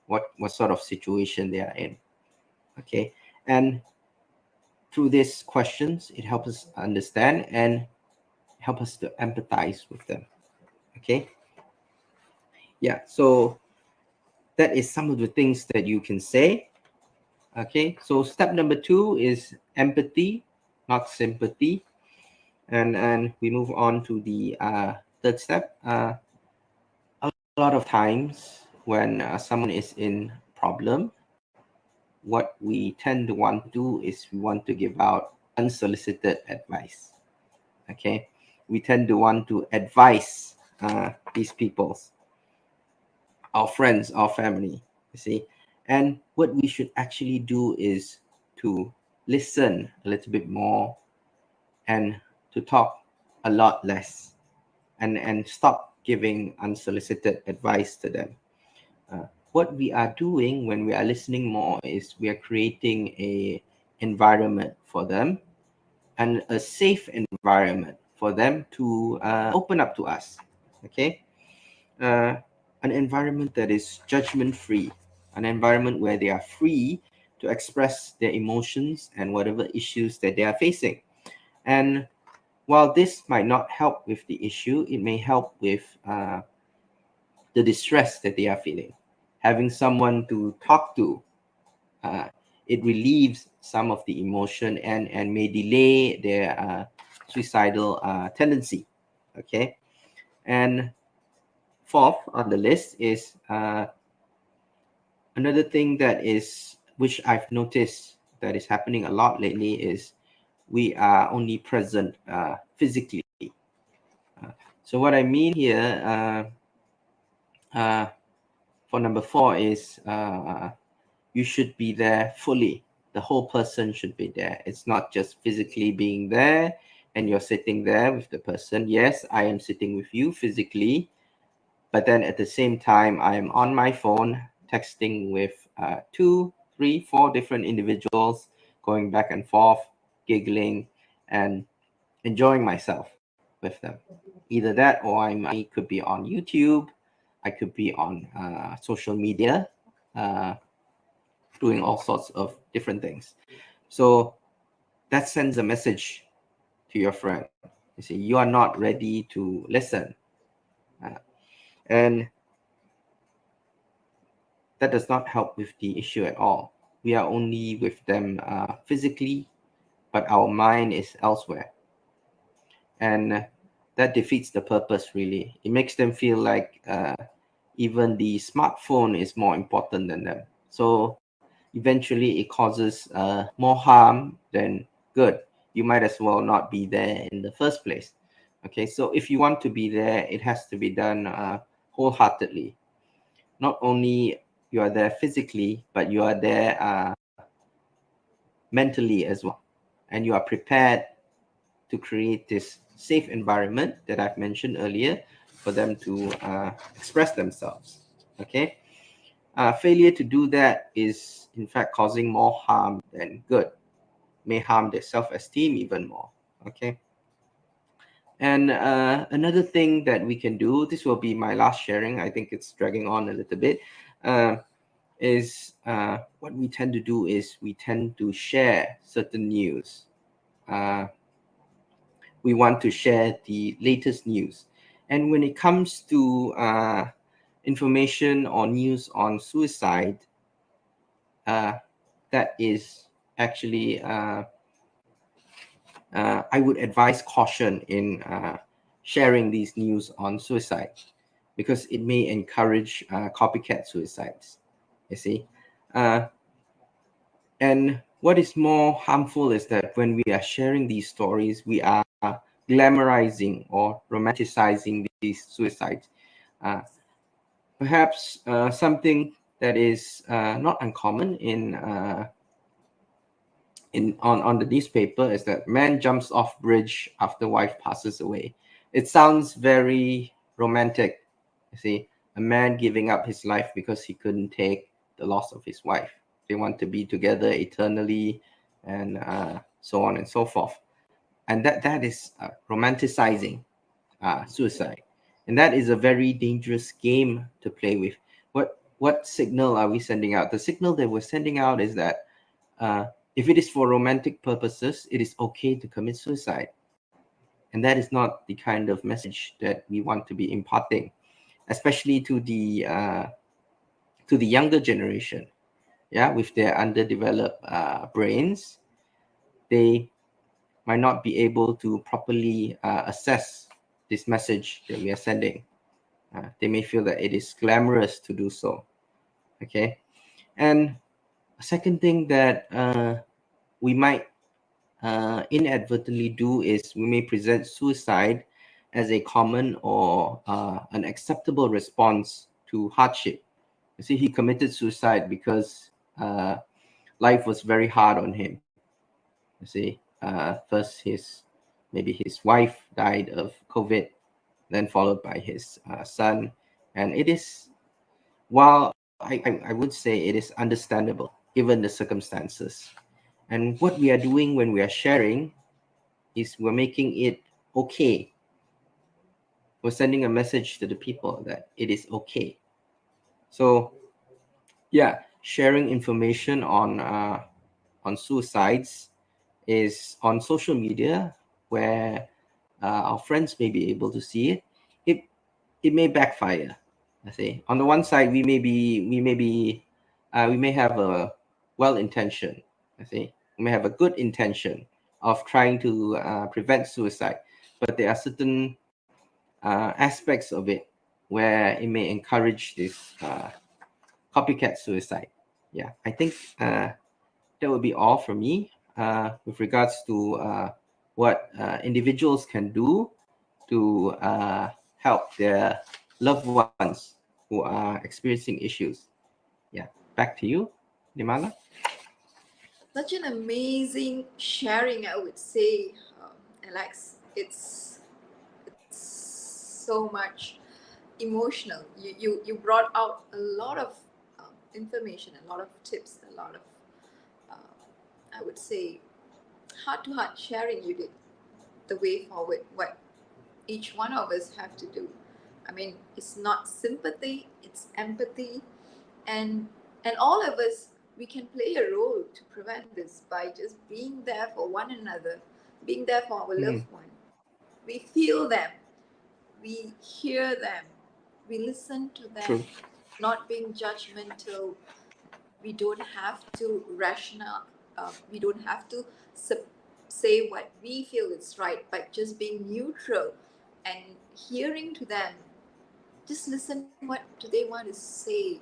what sort of situation they are in. Okay, and through these questions, it helps us understand and help us to empathize with them. Okay, yeah, so that is some of the things that you can say. Okay, so step number 2 is empathy, not sympathy. And we move on to the third step. A lot of times when someone is in problem, what we tend to want to do is we want to give out unsolicited advice. Okay, we tend to want to advise these people, our friends, our family, you see. And what we should actually do is to listen a little bit more and to talk a lot less, and stop giving unsolicited advice to them. What we are doing when we are listening more is we are creating a environment for them, and a safe environment for them to open up to us. Okay, an environment that is judgment free, an environment where they are free to express their emotions and whatever issues that they are facing. And while this might not help with the issue, it may help with the distress that they are feeling. Having someone to talk to, uh, it relieves some of the emotion, and may delay their suicidal tendency. Okay, and fourth on the list is another thing that is, which I've noticed that is happening a lot lately, is we are only present physically. So what I mean here, for number 4 is you should be there fully. The whole person should be there. It's not just physically being there and you're sitting there with the person. Yes, I am sitting with you physically, but then at the same time, I am on my phone texting with 2, 3, 4 different individuals, going back and forth, giggling, and enjoying myself with them. Either that, or I could be on YouTube, I could be on social media, doing all sorts of different things. So that sends a message to your friend. You see, you are not ready to listen. And that does not help with the issue at all. We are only with them physically, but our mind is elsewhere. And that defeats the purpose, really. It makes them feel like even the smartphone is more important than them. So eventually it causes more harm than good. You might as well not be there in the first place. Okay, so if you want to be there, it has to be done wholeheartedly. Not only you are there physically, but you are there mentally as well, and you are prepared to create this safe environment that I've mentioned earlier for them to express themselves. Okay, failure to do that is in fact causing more harm than good, may harm their self-esteem even more. Okay, and another thing that we can do, this will be my last sharing, I think it's dragging on a little bit, is what we tend to do is we tend to share certain news. We want to share the latest news. And when it comes to information or news on suicide, that is actually, I would advise caution in sharing these news on suicide, because it may encourage copycat suicides, you see. And what is more harmful is that when we are sharing these stories, we are glamorizing or romanticizing these suicides. Uh, Perhaps something that is not uncommon on the newspaper is that man jumps off bridge after wife passes away. It sounds very romantic. You see, a man giving up his life because he couldn't take the loss of his wife. They want to be together eternally, and so on and so forth. And that is romanticizing suicide, and that is a very dangerous game to play with. What signal are we sending out? The signal that we're sending out is that if it is for romantic purposes, it is okay to commit suicide, and that is not the kind of message that we want to be imparting, especially to the younger generation. Yeah, with their underdeveloped brains, they might not be able to properly assess this message that we are sending. They may feel that it is glamorous to do so. Okay, and a second thing that we might inadvertently do is we may present suicide as a common or an acceptable response to hardship. You see, he committed suicide because life was very hard on him. You see, first maybe his wife died of COVID, then followed by his son, and it is, while I would say it is understandable given the circumstances. And what we are doing when we are sharing is we're making it okay. We're sending a message to the people that it is okay. So yeah, sharing information on suicides is on social media, where our friends may be able to see it. It may backfire. I say, on the one side, we may have a well intention. I say, we may have a good intention of trying to prevent suicide, but there are certain aspects of it where it may encourage this copycat suicide. Yeah, I think that would be all from me with regards to what individuals can do to help their loved ones who are experiencing issues. Yeah, back to you, Nirmala. Such an amazing sharing, I would say, Alex. It's so much emotional. You brought out a lot of information, a lot of tips, a lot of I would say heart to heart sharing. You did the way forward. What each one of us have to do. I mean, it's not sympathy, it's empathy, and all of us, we can play a role to prevent this by just being there for one another, being there for our loved one. We feel them, we hear them, we listen to them. True. Not being judgmental. We don't have to rational. We don't have to say what we feel is right, but just being neutral and hearing to them. Just listen what do they want to say,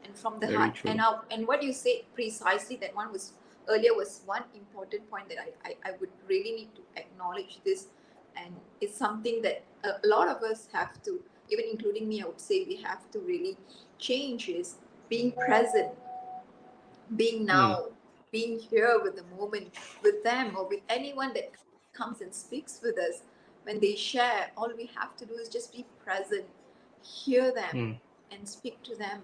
and from the Very heart. true. And what you said precisely, that one was earlier was one important point that I would really need to acknowledge this, and it's something that a lot of us have to, even including me, I would say we have to really change, is being present, being now, being here with the moment, with them or with anyone that comes and speaks with us. When they share, all we have to do is just be present, hear them, and speak to them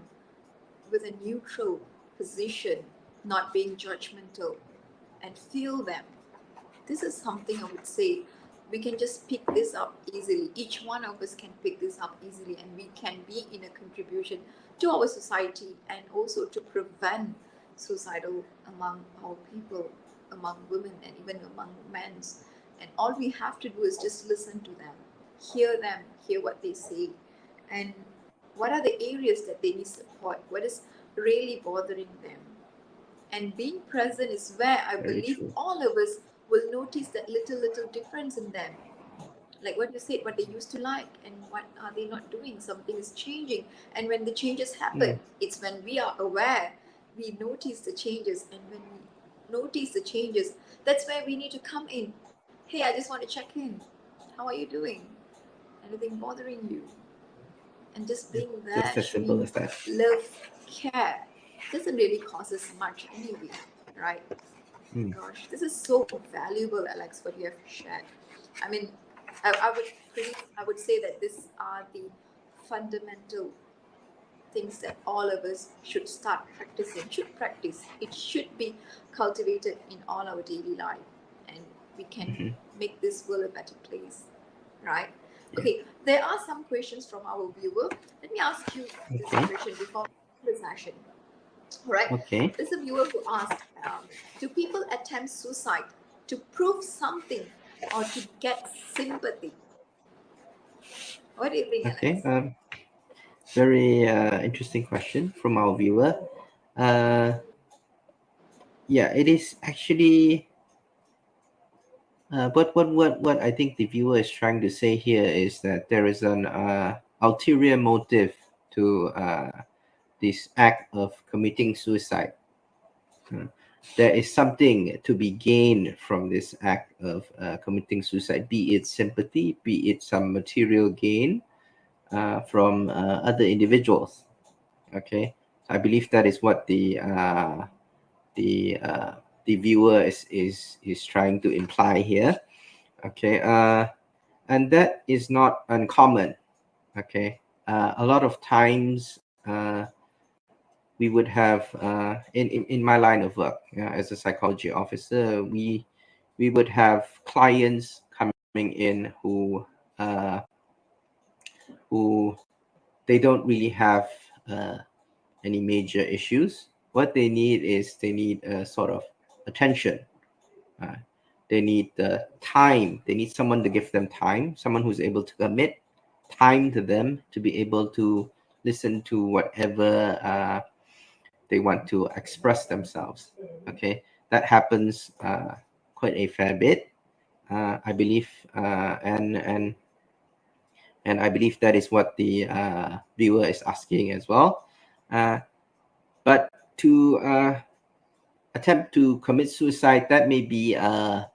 with a neutral position, not being judgmental, and feel them. This is something I would say we can just pick this up easily. Each one of us can pick this up easily, and we can be in a contribution to our society and also to prevent suicidal among our people, among women, and even among men. And all we have to do is just listen to them, hear what they say, and what are the areas that they need support, what is really bothering them. And being present is where I Very believe true. all of us will notice that little difference in them. Like what you said, what they used to like and what are they not doing. Something is changing. And when the changes happen, it's when we are aware, we notice the changes. And when we notice the changes, that's where we need to come in. Hey, I just want to check in. How are you doing? Anything bothering you? And just being there, Just as simple showing as that. love, care, doesn't really cost us much anyway, right? Gosh, this is so valuable, Alex, what you have shared. I mean, I would say that these are the fundamental things that all of us should start practicing, should practice. It should be cultivated in all our daily life, and we can make this world a better place, right? Okay, there are some questions from our viewer. Let me ask you this question before the session. All right. Okay. There's a viewer who asked, do people attempt suicide to prove something or to get sympathy? What do you think, Okay. Alex? Very interesting question from our viewer. Yeah, it is actually. What I think the viewer is trying to say here is that there is an ulterior motive to this act of committing suicide. There is something to be gained from this act of committing suicide, be it sympathy, be it some material gain from other individuals. Okay, I believe that is what the viewer is trying to imply here. Okay, and that is not uncommon. Okay, a lot of times we would have in my line of work as a psychology officer, we would have clients coming in who they don't really have any major issues. What they need is they need a sort of attention. They need the time. They need someone to give them time, someone who's able to commit time to them to be able to listen to whatever they want to express themselves. Okay, that happens quite a fair bit, I believe, and I believe that is what the viewer is asking as well. But to attempt to commit suicide, that may be a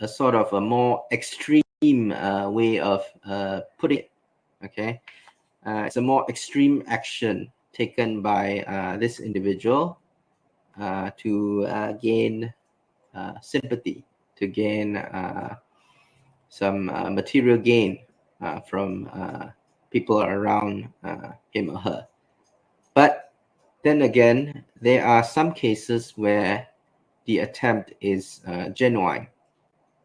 sort of a more extreme way of putting it. Okay, it's a more extreme action taken by this individual to gain sympathy, to gain some material gain from people around him or her. But then again, there are some cases where the attempt is genuine.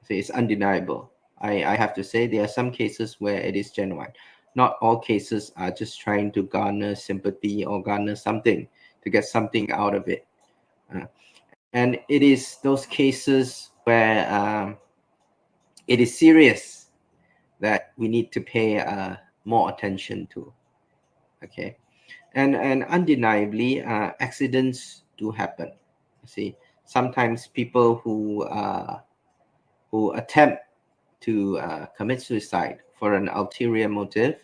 So it's undeniable. I have to say there are some cases where it is genuine. Not all cases are just trying to garner sympathy or garner something to get something out of it. And it is those cases where it is serious that we need to pay more attention to. Okay, and undeniably, accidents do happen. See, sometimes people who attempt to commit suicide for an ulterior motive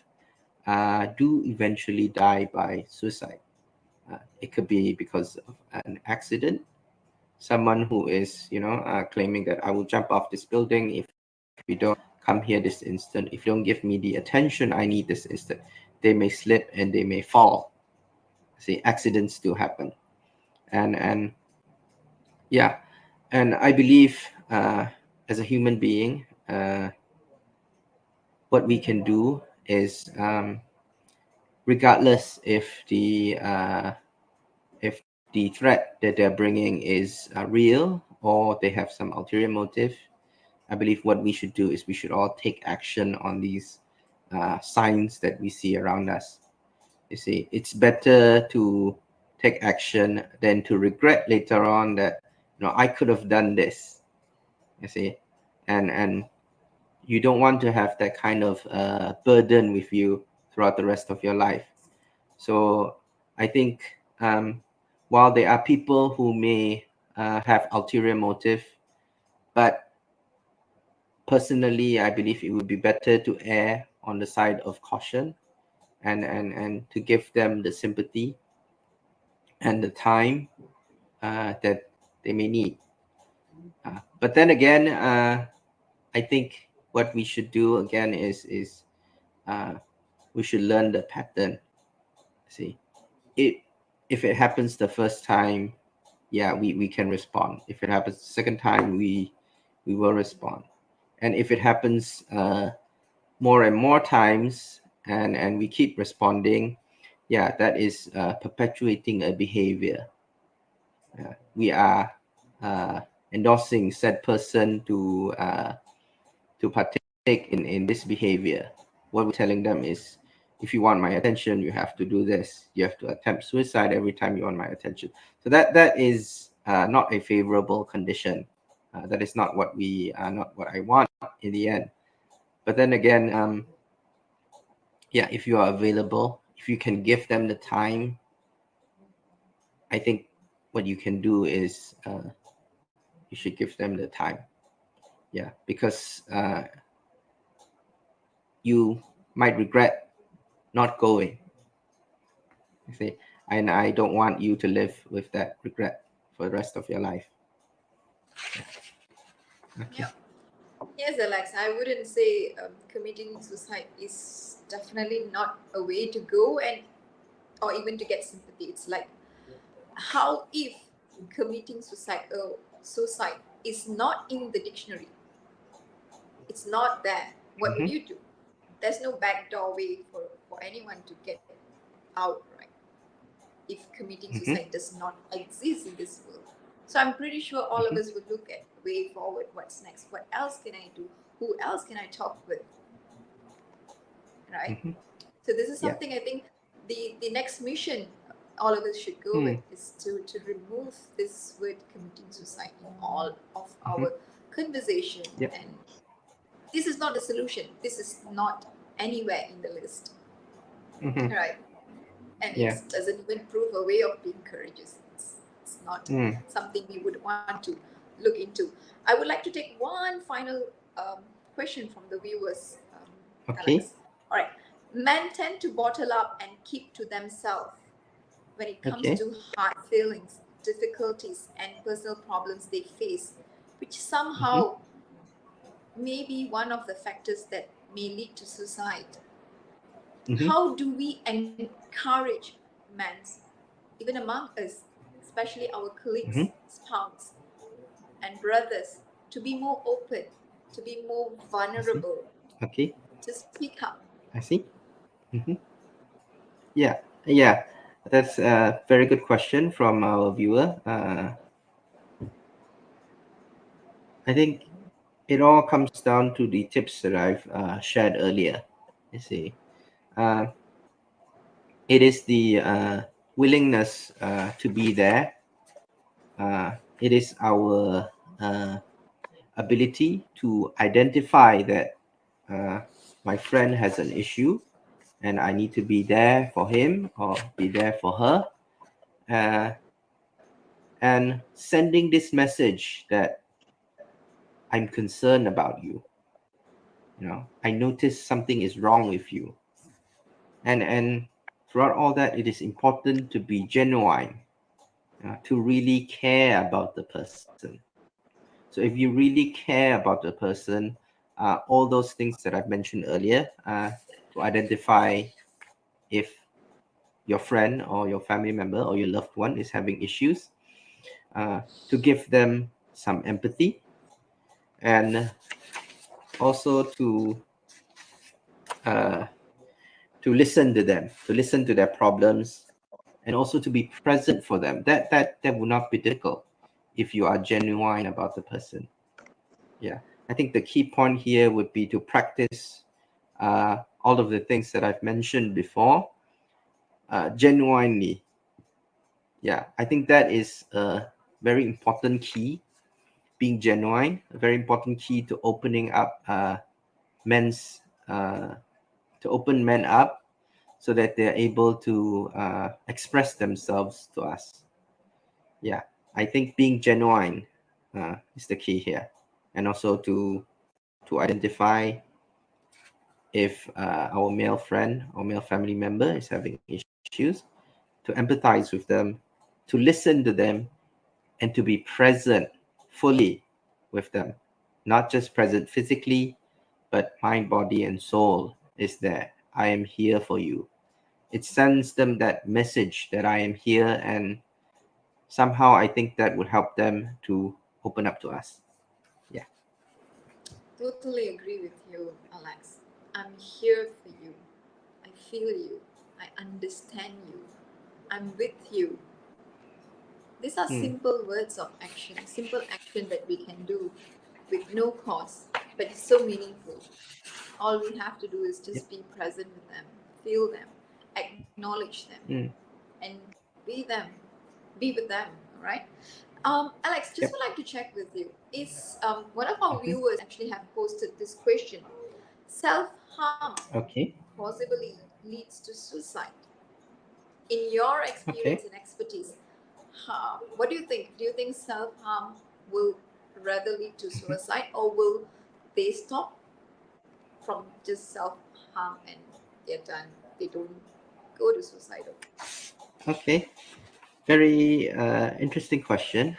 do eventually die by suicide. It could be because of an accident. someone who is, claiming that I will jump off this building if you don't come here this instant. If you don't give me the attention I need this instant, they may slip and they may fall. See, accidents do happen, and yeah, and I believe as a human being, what we can do is, regardless if the threat that they're bringing is real or they have some ulterior motive, I believe what we should do is we should all take action on these signs that we see around us. You see, it's better to take action than to regret later on that, I could have done this. You see, and you don't want to have that kind of burden with you throughout the rest of your life. So I think, while there are people who may have ulterior motive, but personally, I believe it would be better to err on the side of caution, and to give them the sympathy and the time that they may need. But then again, I think what we should do again is we should learn the pattern. See, if it happens the first time, yeah, we can respond. If it happens the second time, we will respond. And if it happens more and more times, and we keep responding, yeah, that is perpetuating a behavior. We are endorsing said person to partake in this behavior. What we're telling them is, if you want my attention, you have to do this. You have to attempt suicide every time you want my attention. So that is not a favorable condition. That is not what I want in the end. But then again, yeah, if you are available, if you can give them the time, I think what you can do is you should give them the time. Yeah, because you might regret not going. You see, and I don't want you to live with that regret for the rest of your life. Yeah. Okay. Yeah. Yes, Alex, I wouldn't say committing suicide is definitely not a way to go, and or even to get sympathy. It's like, how if committing suicide is not in the dictionary? It's not there. What would you do? There's no backdoor way for anyone to get out, right? If committing suicide does not exist in this world. So I'm pretty sure all of us would look at way forward, what's next, what else can I do, who else can I talk with, right? So this is something I think the next mission all of us should go with is to remove this word committing suicide in all of our conversation. And this is not the solution. This is not anywhere in the list, right? And it doesn't even prove a way of being courageous. It's not something we would want to look into. I would like to take one final question from the viewers, Alex. All right. Men tend to bottle up and keep to themselves when it comes to hard feelings, difficulties, and personal problems they face, which somehow may be one of the factors that may lead to suicide. How do we encourage men, even among us, especially our colleagues, spouses, and brothers, to be more open, to be more vulnerable, to speak up? I see. Yeah, that's a very good question from our viewer. I think it all comes down to the tips that I've shared earlier. You see, it is the willingness to be there. It is our ability to identify that my friend has an issue and I need to be there for him or be there for her. And sending this message that I'm concerned about you. I notice something is wrong with you. And throughout all that, it is important to be genuine. to really care about the person. So if you really care about the person, all those things that I've mentioned earlier, to identify if your friend or your family member or your loved one is having issues, to give them some empathy, and also uh, to listen to them, to listen to their problems, and also to be present for them. That would not be difficult if you are genuine about the person. Yeah, I think the key point here would be to practice all of the things that I've mentioned before genuinely. Yeah, I think that is a very important key. Being genuine, a very important key to opening up men's to open men up so that they're able to express themselves to us. Yeah, I think being genuine is the key here, and also to identify if our male friend or male family member is having issues, to empathize with them, to listen to them, and to be present fully with them. Not just present physically, but mind, body, and soul is there. I am here for you. It sends them that message that I am here, and somehow I think that would help them to open up to us. Yeah. Totally agree with you, Alex. I'm here for you. I feel you. I understand you. I'm with you. These are simple words of action, simple action that we can do with no cost, but it's so meaningful. All we have to do is just be present with them, feel them, acknowledge them, and be them, be with them, right? Alex, just would like to check with you. Is one of our viewers actually have posted this question: self-harm Okay. possibly leads to suicide? In your experience and expertise, what do you think? Do you think self-harm will rather lead to suicide, or will they stop from just self-harm and they're done? They don't go to suicidal. Okay. Very interesting question.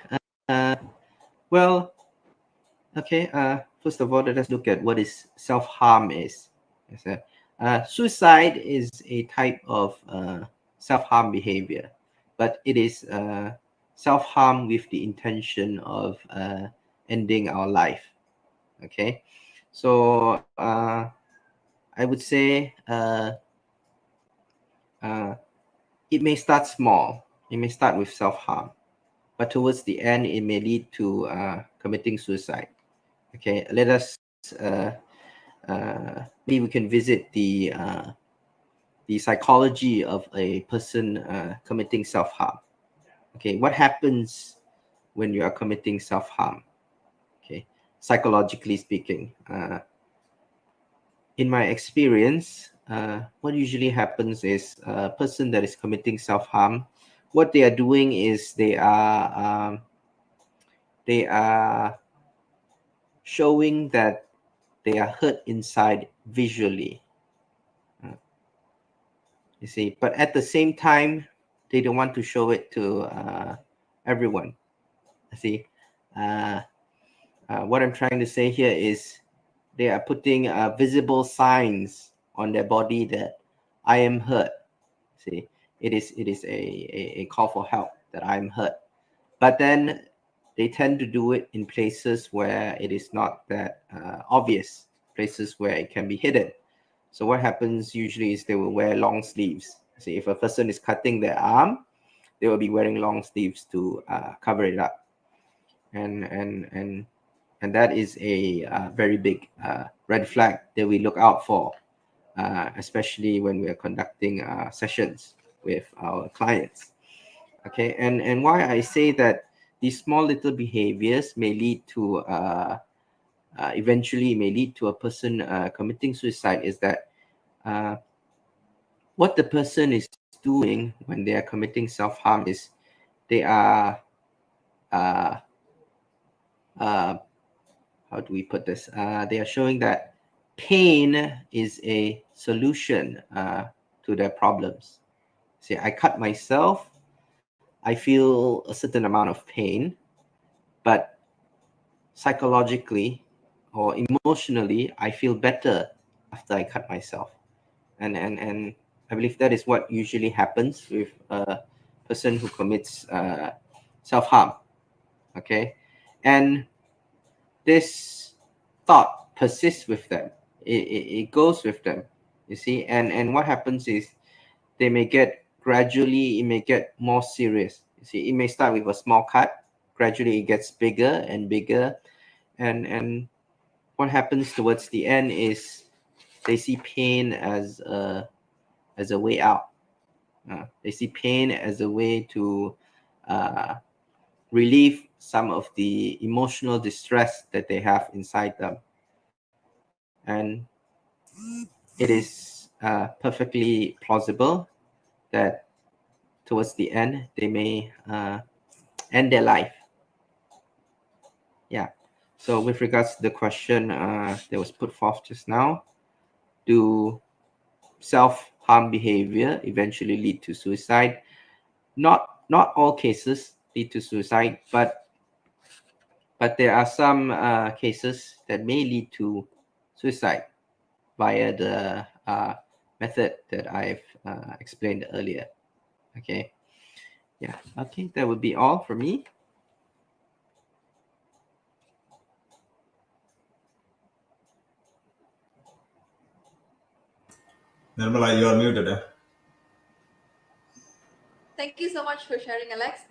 Well, okay. First of all, let us look at what is self-harm is. Suicide is a type of self-harm behavior, but it is self-harm with the intention of ending our life. Okay, so I would say it may start small. It may start with self-harm, but towards the end, it may lead to committing suicide. Okay, let us maybe we can visit the psychology of a person committing self-harm. Okay, what happens when you are committing self-harm? Okay, psychologically speaking, in my experience, what usually happens is a person that is committing self-harm, what they are doing is they are showing that they are hurt inside visually. You see, but at the same time, they don't want to show it to everyone. See, what I'm trying to say here is they are putting visible signs on their body that I am hurt. See, it is a call for help that I'm hurt. But then they tend to do it in places where it is not that obvious, places where it can be hidden. So what happens usually is they will wear long sleeves. See, if a person is cutting their arm, they will be wearing long sleeves to cover it up, and that is a very big red flag that we look out for, especially when we are conducting sessions with our clients. Okay, and why I say that these small little behaviors may lead to eventually may lead to a person committing suicide is that what the person is doing when they are committing self-harm is they are uh, how do we put this? They are showing that pain is a solution to their problems. See, I cut myself. I feel a certain amount of pain, but psychologically or emotionally, I feel better after I cut myself. And I believe that is what usually happens with a person who commits self-harm. Okay, and this thought persists with them. It goes with them, you see. And what happens is they may get gradually, it may get more serious. You see, it may start with a small cut, gradually it gets bigger and bigger, and what happens towards the end is they see pain as a way out. They see pain as a way to relieve some of the emotional distress that they have inside them. And it is perfectly plausible that towards the end they may end their life. Yeah. So with regards to the question that was put forth just now, do self-harm behavior eventually lead to suicide? Not all cases lead to suicide, but there are some cases that may lead to suicide via the method that I've explained earlier. Okay. Yeah. Okay. That would be all for me. Nirmala, you are muted. Thank you so much for sharing, Alex.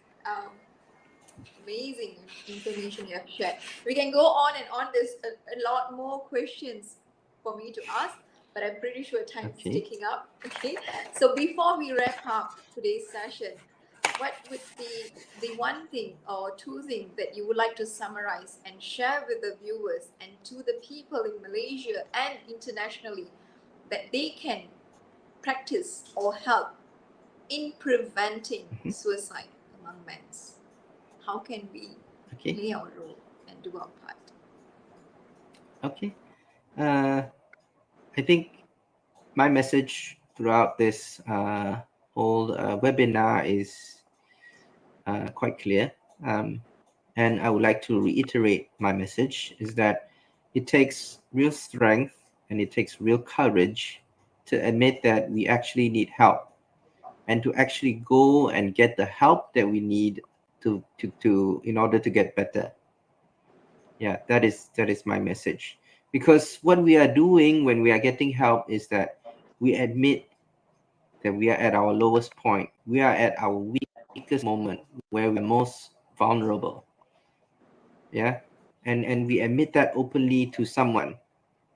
Amazing information you have shared. We can go on and on. There's a lot more questions for me to ask, but I'm pretty sure time is ticking up. Okay. So before we wrap up today's session, what would be the one thing or two things that you would like to summarize and share with the viewers and to the people in Malaysia and internationally that they can practice or help in preventing suicide among men? How can we play our role and do our part? Okay. I think my message throughout this whole webinar is quite clear. And I would like to reiterate my message is that it takes real strength and it takes real courage to admit that we actually need help and to actually go and get the help that we need to in order to get better. Yeah, that is my message. Because what we are doing when we are getting help is that we admit that we are at our lowest point. We are at our weakest moment where we're most vulnerable. Yeah. And we admit that openly to someone.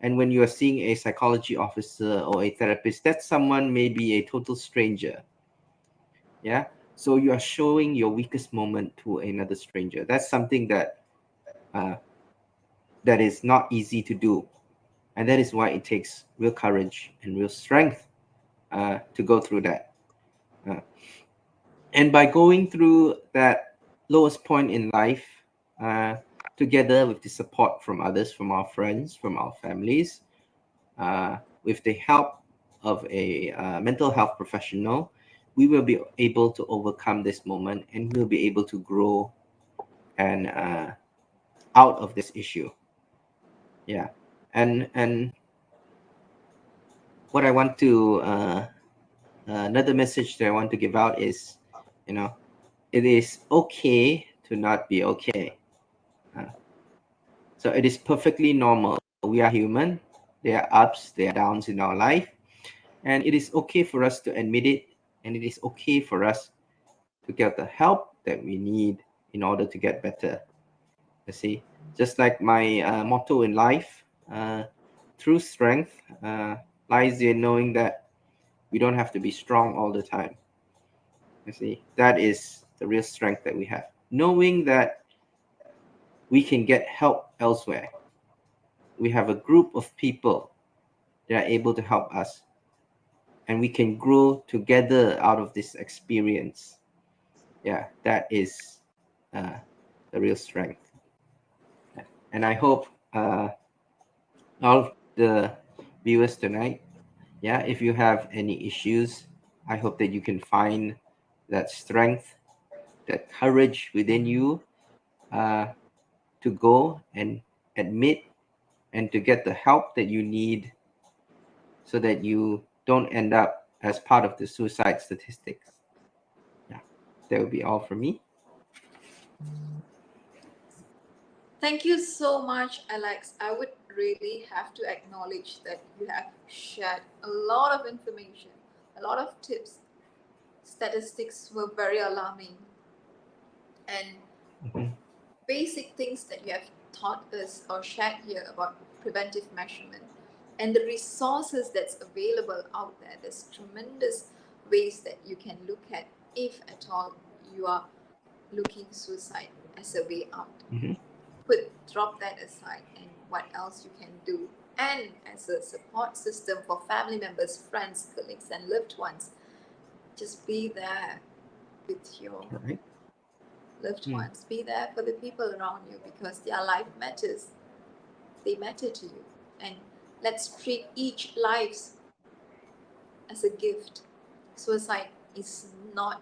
And when you are seeing a psychology officer or a therapist, that someone may be a total stranger. Yeah. So you are showing your weakest moment to another stranger. That's something that that is not easy to do. And that is why it takes real courage and real strength to go through that. And by going through that lowest point in life, together with the support from others, from our friends, from our families, with the help of a mental health professional, we will be able to overcome this moment and we'll be able to grow and out of this issue. Yeah. And what I want to another message that I want to give out is, it is okay to not be okay. So it is perfectly normal. We are human. There are ups, there are downs in our life. And it is okay for us to admit it. And it is okay for us to get the help that we need in order to get better. You see, just like my motto in life, true strength lies in knowing that we don't have to be strong all the time. You see, that is the real strength that we have. Knowing that we can get help elsewhere. We have a group of people that are able to help us. And we can grow together out of this experience. Yeah, that is the real strength. And I hope all of the viewers tonight, yeah, if you have any issues, I hope that you can find that strength that courage within you to go and admit and to get the help that you need so that you don't end up as part of the suicide statistics. Yeah, that would be all for me. Thank you so much, Alex. I would really have to acknowledge that you have shared a lot of information, a lot of tips. Statistics were very alarming, and Mhm. basic things that you have taught us or shared here about preventive measurement and the resources that's available out there. There's tremendous ways that you can look at if at all you are looking suicide as a way out. Mhm. Drop that aside and what else you can do. And as a support system for family members, friends, colleagues, and loved ones, just be there with your All right. loved Mm. ones. Be there for the people around you because their life matters. They matter to you. And let's treat each life as a gift. Suicide is not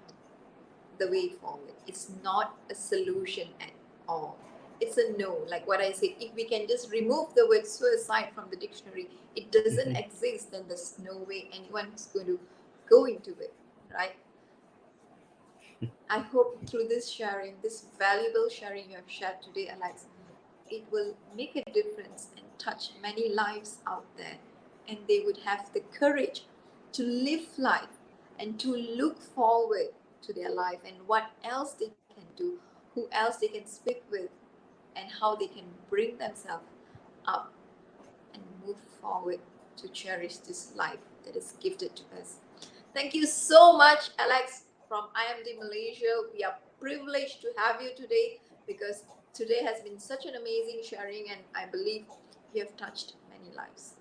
the way forward. It's not a solution at all. It's a no. Like what I said, if we can just remove the word suicide from the dictionary, it doesn't Mhm. exist, then there's no way anyone's going to go into it, right? I hope through this sharing, this valuable sharing you have shared today, Alex, it will make a difference and touch many lives out there. And they would have the courage to live life and to look forward to their life and what else they can do, who else they can speak with, and how they can bring themselves up and move forward to cherish this life that is gifted to us. Thank you so much, Alex, from IMD Malaysia. We are privileged to have you today because today has been such an amazing sharing, and I believe you have touched many lives.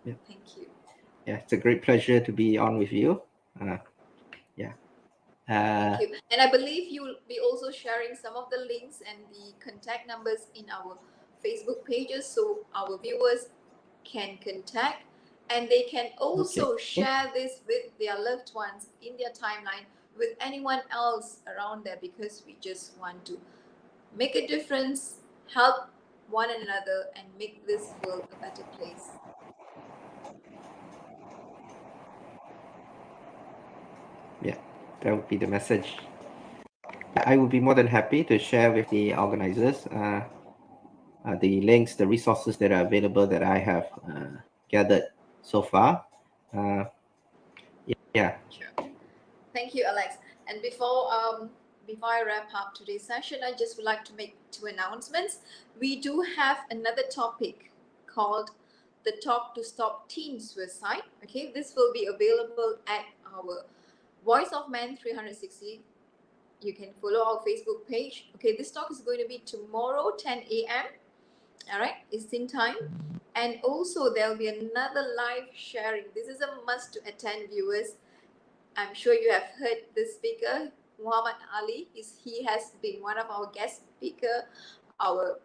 Yeah. Thank you. Yeah, it's a great pleasure to be on with you. Yeah. Thank you. And I believe you will be also sharing some of the links and the contact numbers in our Facebook pages so our viewers can contact and they can also Okay. share this with their loved ones in their timeline with anyone else around there because we just want to make a difference, help one another, and make this world a better place. Yeah, that would be the message. I would be more than happy to share with the organizers the links, the resources that are available that I have gathered so far. Yeah. Sure. Thank you, Alex. And before I wrap up today's session, I just would like to make two announcements. We do have another topic called the Talk to Stop Teen Suicide. Okay, this will be available at our Voice of Man 360. You can follow our Facebook page. Okay, this talk is going to be tomorrow, 10 a.m. All right, Eastern time. And also there will be another live sharing. This is a must to attend, viewers. I'm sure you have heard this speaker, Muhammad Ali. He has been one of our guest speaker, our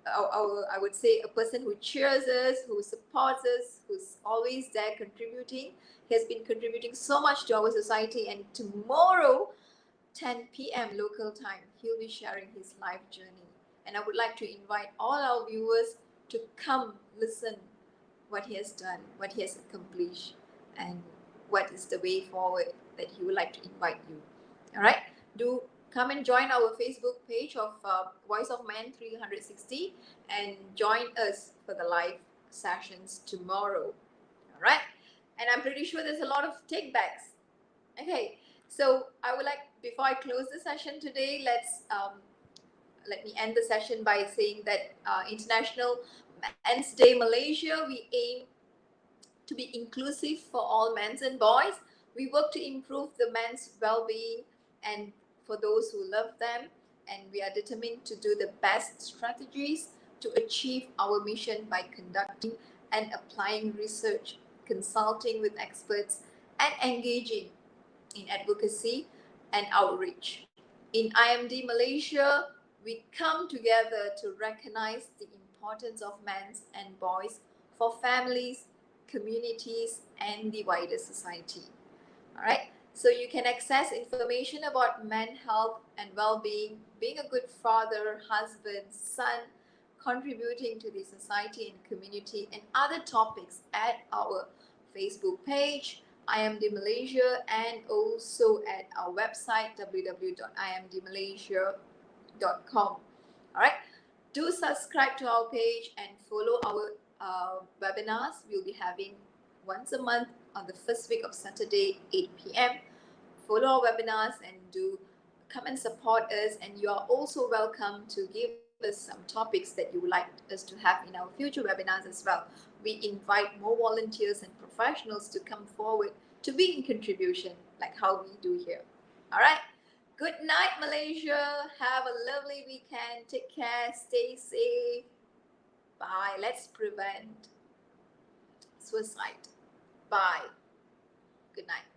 I would say a person who cheers us, who supports us, who's always there contributing. He has been contributing so much to our society. And tomorrow, 10 p.m. local time, he'll be sharing his life journey. And I would like to invite all our viewers to come listen what he has done, what he has accomplished, and what is the way forward that he would like to invite you. All right, do come and join our Facebook page of Voice of Man 360 and join us for the live sessions tomorrow. All right, and I'm pretty sure there's a lot of take backs. Okay, so I would like, before I close the session today, let me end the session by saying that International Men's Day Malaysia, we aim to be inclusive for all men and boys. We work to improve the men's well-being and for those who love them, and we are determined to do the best strategies to achieve our mission by conducting and applying research, consulting with experts, and engaging in advocacy and outreach. In IMD Malaysia, we come together to recognize the importance of men and boys for families, communities, and the wider society. All right. So you can access information about men's health and well-being, being a good father, husband, son, contributing to the society and community, and other topics at our Facebook page, IMD Malaysia, and also at our website, www.imdmalaysia.com. All right. Do subscribe to our page and follow our webinars. We'll be having once a month on the first week of Saturday, 8 p.m. Follow our webinars and do come and support us. And you are also welcome to give us some topics that you would like us to have in our future webinars as well. We invite more volunteers and professionals to come forward to be in contribution, like how we do here. All right. Good night, Malaysia. Have a lovely weekend. Take care. Stay safe. Bye. Let's prevent suicide. Bye. Good night.